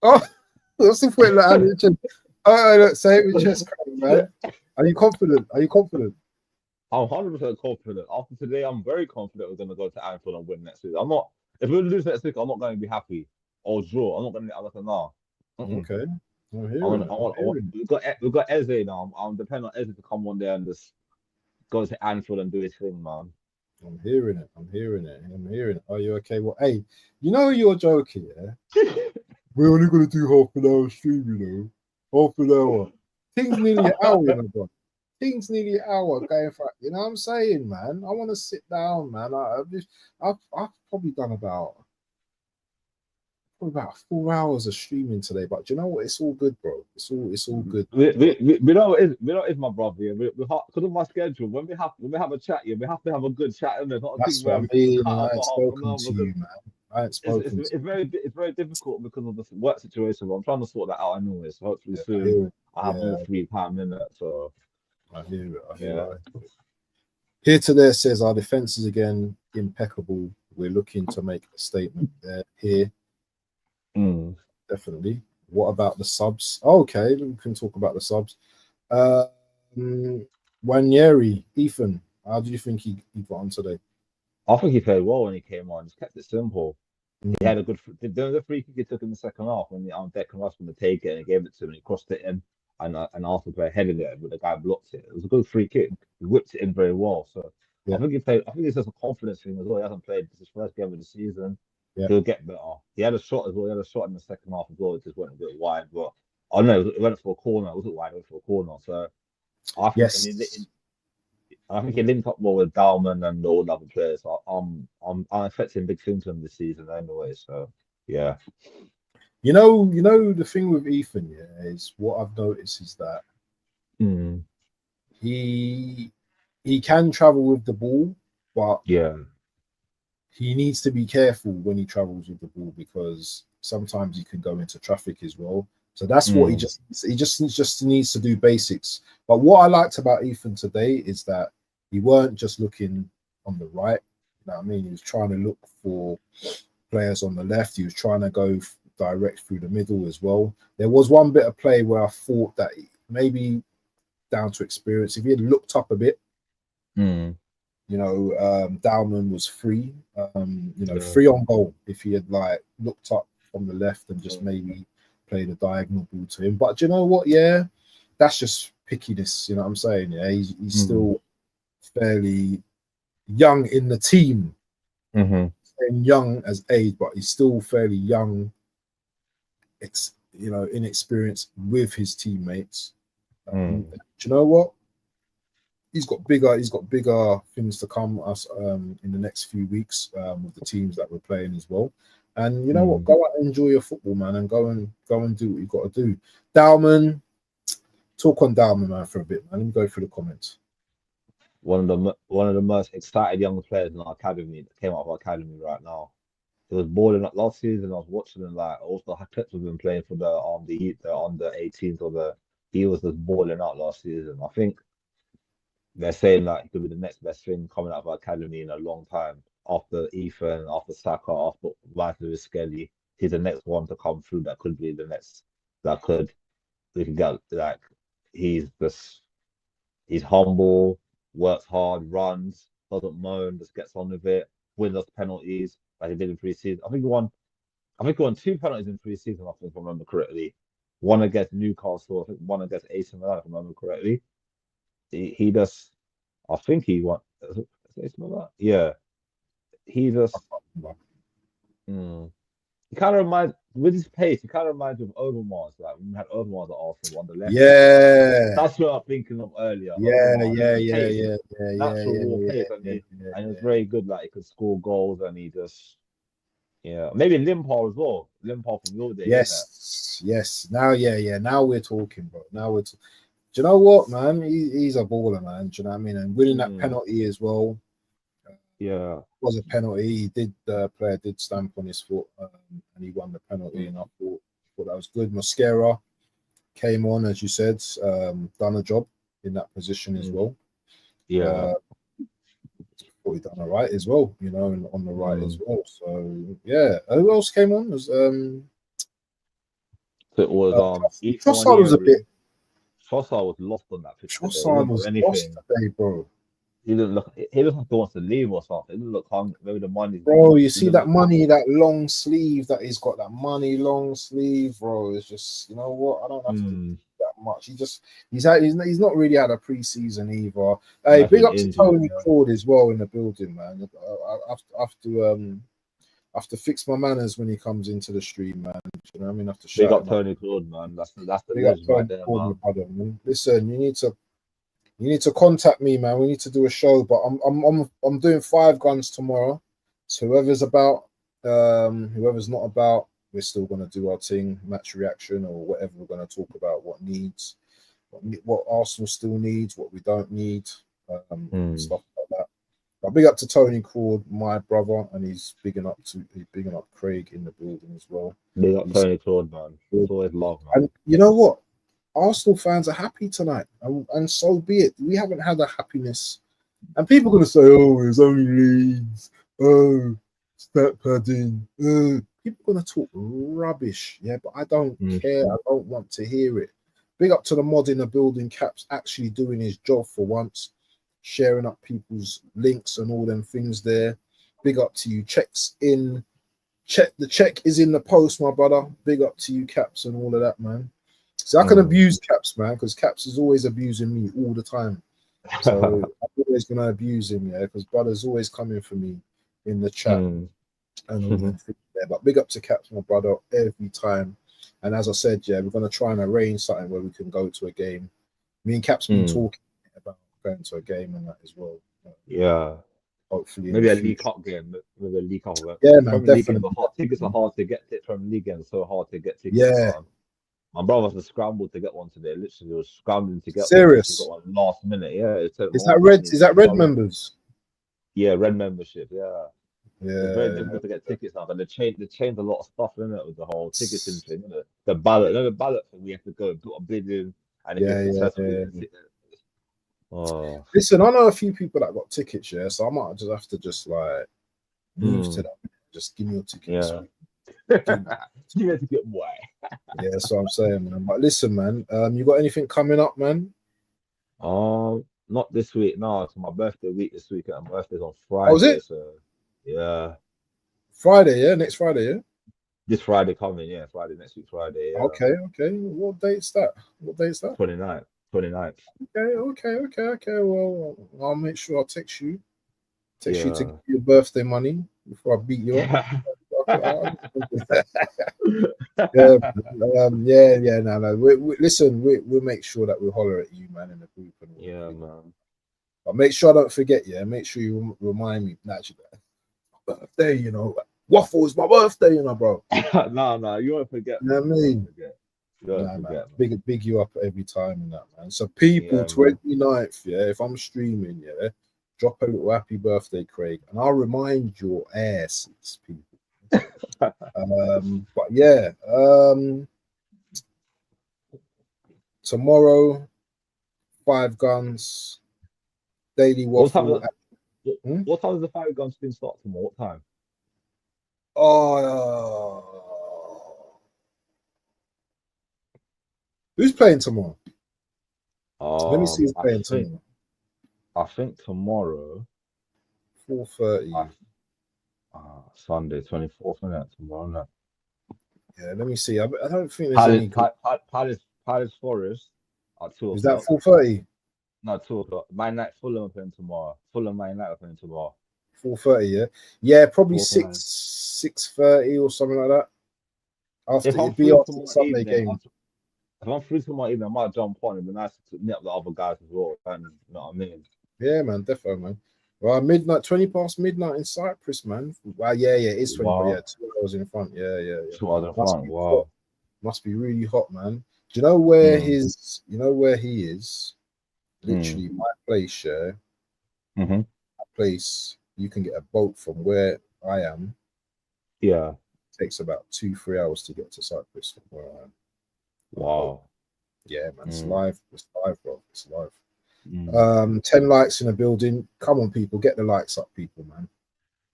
What's the point of not having chess? Look, say it with chest, man. Are you confident? I'm 100% confident. After today, I'm very confident we're going to go to Anfield and win next week. I'm not. If we lose next week, I'm not going to be happy or draw. I'm not going to. I'm like, nah. Okay. We've got Eze now. I'm depending on Eze to come on there and just go to Anfield and do his thing, man. I'm hearing it. Are you okay? Well, hey, you know you're joking, We're only going to do half an hour stream, you know. Half an hour. Things nearly an hour, you know, bro. Things nearly an hour going for, you know what I'm saying, man? I want to sit down, man. I've probably done about 4 hours of streaming today, but you know what? It's all good, bro. It's all good. We know it is my brother. Because of my schedule, when we have a chat, we have to have a good chat, and there's not a That's thing what I mean. I ain't spoken to you, man. It's very difficult because of the work situation. But I'm trying to sort that out anyway. So hopefully soon I have more free time in it. So I hear it. Here to there says our defense is again impeccable. We're looking to make a statement there. Here. definitely. What about the subs? Okay, we can talk about the subs. Wanyeri, Ethan, how do you think he got on today? I think he played well when he came on. Just kept it simple. He Mm, had a good. The free kick he took in the second half when the Declan Rice going to take it and he gave it to him. And he crossed it in, and Arsenal player headed it, but the guy blocked it. It was a good free kick. He whipped it in very well. So I yeah, think he played. I think it's just a confidence thing as well. He hasn't played. This is his first game of the season. yeah. He'll get better. He had a shot as well. He had a shot in the second half as well. It just went a bit wide, but I don't know. It went for a corner. It wasn't wide. It went for a corner. So I think, and Yes. I think he linked up more with Dalman and all the other players. I'm expecting big things from this season anyway. So yeah. The thing with Ethan, yeah, is what I've noticed is that Mm. he he can travel with the ball, but Yeah. he needs to be careful when he travels with the ball because sometimes he can go into traffic as well. So that's what Mm. he just needs to do basics. But what I liked about Ethan today is that he weren't just looking on the right. You know what I mean? He was trying to look for players on the left. He was trying to go direct through the middle as well. There was one bit of play where I thought that maybe down to experience, if he had looked up a bit, Mm. Dowman was free, Yeah. free on goal if he had like looked up from the left and just maybe played a diagonal ball to him. But do you know what? Yeah, that's just pickiness. You know what I'm saying? Yeah, he's still fairly young in the team, Mm-hmm. and young as age, but he's still fairly young. It's inexperienced with his teammates. Do you know what? He's got bigger things to come us in the next few weeks with the teams that we're playing as well. And you know what? Go out and enjoy your football, man, and go and do what you've got to do. Dalman, talk on Dalman, man, for a bit, man. Let me go through the comments. One of the most excited young players in our academy that came out of our academy right now. He was balling up last season. I was watching him like also had clips of him playing for the under 18s or he was just balling out last season. I think they're saying that he could be the next best thing coming out of our academy in a long time. After Ethan, after Saka, after Michael Skelly, he's the next one to come through that could be the next we can get like he's just he's humble, works hard, runs, doesn't moan, just gets on with it, wins us penalties like he did in pre-season. I think he won 2 penalties in pre-season, I think, if I remember correctly. One against Newcastle, I think one against AC Milan, if I remember correctly. He just, I think he won. Is it AC Milan? Yeah, he just. Mm, he kind of reminds, with his pace, he kind of reminds me of Overmars. Like when we had Overmars at Arsenal on the left. Yeah, That's what I'm thinking of earlier. yeah, Overmars, yeah, the yeah, pace, yeah, yeah, yeah, natural raw yeah, pace, yeah, yeah, and he was yeah. very good. Like he could score goals, and he just, yeah, maybe Limpar as well. Limpar from your day, isn't it? Yes. Now, yeah. Now we're talking, bro. Now we're. Do you know what, man? He's a baller, man. Do you know what I mean? And winning that penalty as well. Yeah, was a penalty. He did. The player did stamp on his foot, and he won the penalty. And I thought that was good. Mosquera came on, as you said, done a job in that position as well. Yeah. Thought he done all right as well, and on the right as well. So yeah, who else came on? Was So it was Trossard was a bit. Trossard was lost on that pitch today. He Trossard didn't do was lost anything. today, bro. He didn't look. He looked like he wants to leave or something. He didn't look hungry. Maybe the money. Bro, you see that money, that long sleeve that he's got. That money long sleeve, bro. It's just, you know what? I don't have to do that much. He's not really had a preseason either. Hey, big up to Tony Claude as well in the building, man. I have to fix my manners when he comes into the stream, man. You know what I mean? I have to big up Tony Claude, man. That's the news right there, man. Listen, you need to contact me, man. We need to do a show, but I'm doing 5 guns tomorrow. So whoever's not about, we're still gonna do our thing, match reaction or whatever. We're gonna talk about what Arsenal still needs, what we don't need, stuff like that. But big up to Tony Claude, my brother, and he's bigging up Craig in the building as well. Big up Tony Claude, man. It's always love, man. And you know what? Arsenal fans are happy tonight, and so be it. We haven't had a happiness, and people are going to say, "Oh, it's only Leeds. Oh, stat padding." people are gonna talk rubbish, yeah, but I don't Mm. care. I don't want to hear it. Big up to the mod in the building, Caps actually doing his job for once, sharing up people's links and all them things there. Big up to you. Checks in. The check is in the post, my brother. Big up to you, Caps, and all of that, man. So I can abuse Caps, man, because Caps is always abusing me all the time. So I'm always gonna abuse him, yeah, because brother's always coming for me in the chat and all that thing there. But big up to Caps, my brother, every time. And as I said, yeah, we're gonna try and arrange something where we can go to a game. Me and Caps been talking about going to a game and that as well. Yeah. Hopefully, maybe a League Cup game. Maybe a League Cup. Yeah, man, Premier League definitely. games are hard. Tickets are hard to get. Premier League games so hard to get tickets. Yeah. Man. My brother was scrambled to get one today. Literally, was scrambling to get Serious. one. He got one last minute. Yeah. Is that red? Is that red members? Yeah, red membership. Yeah. Yeah. It's very difficult to get tickets now, but they changed a lot of stuff in it with the whole ticketing thing. The ballot, the ballot thing. We have to go and put a bid in, and if you're successful, oh. Listen, I know a few people that got tickets, yeah, so I might just have to just like move to that. Just give me your tickets. Yeah. You have to get why. Yeah, that's what I'm saying, man. But listen, man, you got anything coming up, man? Not this week. No, it's my birthday week this week. And my birthday's on Friday. Oh, is it? So yeah. Friday, yeah, next Friday, yeah. This Friday coming, yeah. Friday, next week, Friday. Yeah. Okay. What date's that? 29th. Okay. Well, I'll make sure I'll text you. Text you to give you your birthday money before I beat you up. No. Listen, we'll make sure that we holler at you, man, in the group. And man. But make sure I don't forget, yeah. Make sure you remind me. Naturally, birthday, you know. Waffle is my birthday, you know, bro. No, you won't forget. You know what I mean? Big you up every time in that, man. So people, 29th, yeah, if I'm streaming, yeah, drop a little happy birthday, Craig, and I'll remind your asses, people. But yeah, tomorrow, 5 Guns, Daily Waffle. What time does the 5 Guns thing start tomorrow? What time? Who's playing tomorrow? Let me see who's playing tomorrow. I think tomorrow. 4:30. Sunday, 24th, isn't it? Tomorrow night. Yeah, let me see. I don't think there's any. Palace Forest at 2 o'clock. Is that 4:30? No, 2 o'clock. Man United Fulham are playing tomorrow. Fulham Man United are playing tomorrow. 4:30, yeah. Yeah, probably 6:30 or something like that. After it'd be after the Sunday game. If I'm free tomorrow evening, I might jump on. It'd be nice to meet up the other guys as well. You know what I mean? Yeah, man, definitely, man. Well, midnight, 20 past midnight in Cyprus, man. Wow, yeah, it's 20. Wow. Yeah, 2 hours in front. Yeah. 2 hours in front. Wow. Must be really hot, man. Do you know where he is? Literally, my place, yeah. My place, you can get a boat from where I am. Yeah. It takes about 2-3 hours to get to Cyprus from where I am. Wow. Yeah, man. It's live, bro. It's live. 10 likes in a building. Come on, people, get the likes up, people, man.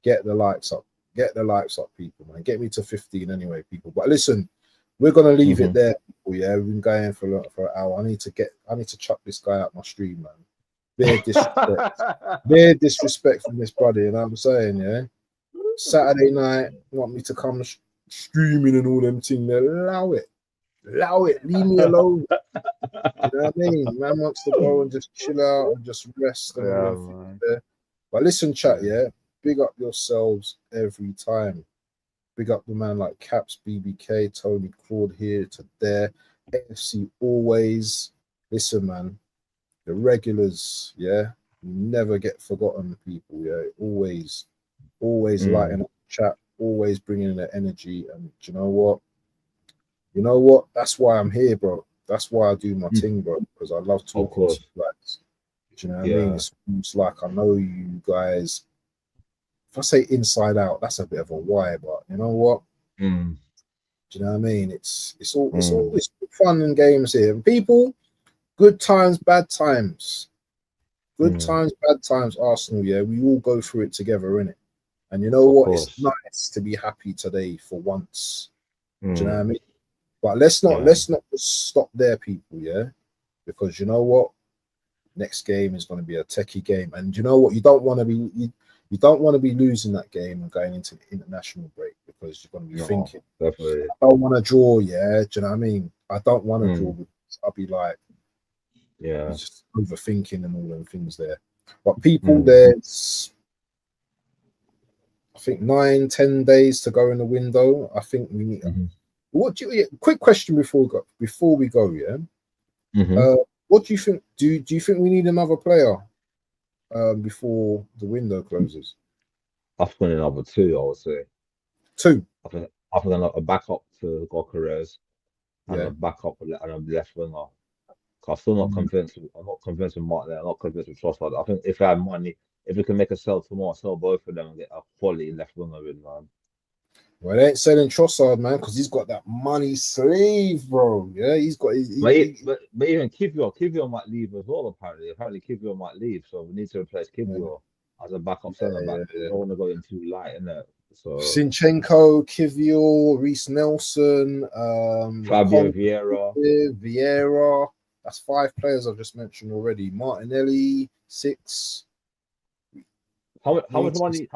Get the likes up, people, man. Get me to 15 anyway, people. But listen, we're gonna leave it there, people. Yeah, we've been going for an hour. I need to chuck this guy out my stream, man. Bare disrespect from this brother, you know what I'm saying? Yeah. Saturday night, want me to come streaming and all them things. Allow it. Leave me alone. You know what I mean? Man wants to go and just chill out and just rest. And but listen, chat, yeah. Big up yourselves every time. Big up the man like Caps, BBK, Tony, Claude here to there. AFC always. Listen, man. The regulars, yeah. Never get forgotten, people. Yeah, always lighting up the chat. Always bringing the energy. And do you know what? That's why I'm here, bro. That's why I do my thing, bro. Because I love talking to you guys. Do you know what I mean? It's like I know you guys. If I say inside out, that's a bit of a why, but you know what? Do you know what I mean? It's always fun and games here. And people, good times, bad times. Good times, bad times, Arsenal, yeah. We all go through it together, innit? And you know Of what? course. It's nice to be happy today for once. Do you know what I Mm. mean? But let's not Yeah. just stop there, people, yeah? Because you know what? Next game is going to be a techie game. And you know what? You don't want to be losing that game and going into the international break, because you're going to be thinking, definitely. I don't want to draw, yeah. Do you know what I mean? I don't want to draw, because I'll be like, yeah, you're just overthinking and all them things there. But people, there's, I think 9-10 days to go in the window. I think we need. What do you? Quick question before we go, yeah. What do you think? Do you think we need another player before the window closes? I think another 2, I would say. 2. I think a backup to Gokares and Yeah. a backup and a left winger. I'm still not convinced. I'm not convinced with Martin. I'm not convinced with Trossard. I think if I had money, if we can make a sell tomorrow, sell both of them and get a quality left winger in, man. Well, they ain't selling Trossard, man, because he's got that money sleeve, bro. Yeah, he's got his. But even Kivior might leave as well. Apparently Kivior might leave, so we need to replace Kivior as a backup centre back. We don't want to go in too light, innit? So Zinchenko, Kivior, Reece Nelson, Fabio Vieira. That's 5 players I've just mentioned already. Martinelli, 6. How much money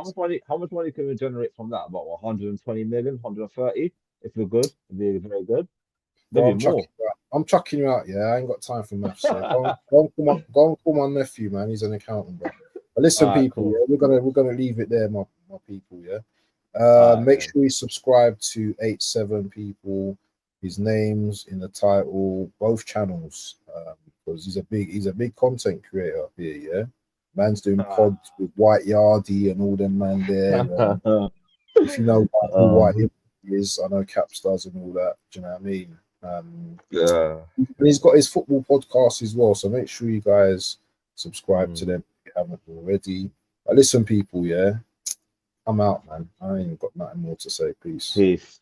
can we generate from that? About 120 million, 130? If we're good, it'd be very good. Bro, Maybe I'm chucking you out, yeah. I ain't got time for maths. So go and call my nephew, man. He's an accountant, bro. But listen, people, cool. yeah, we're gonna leave it there, my people, yeah. Make sure you subscribe to 87 people. His name's in the title, both channels, because he's a big content creator here, yeah. Man's doing pods with White Yardy and all them man there. If you know who White is, I know Capstars and all that. Do you know what I mean? And he's got his football podcast as well, so make sure you guys subscribe to them if you haven't already. But listen, people, yeah, I'm out, man. I ain't got nothing more to say. Peace.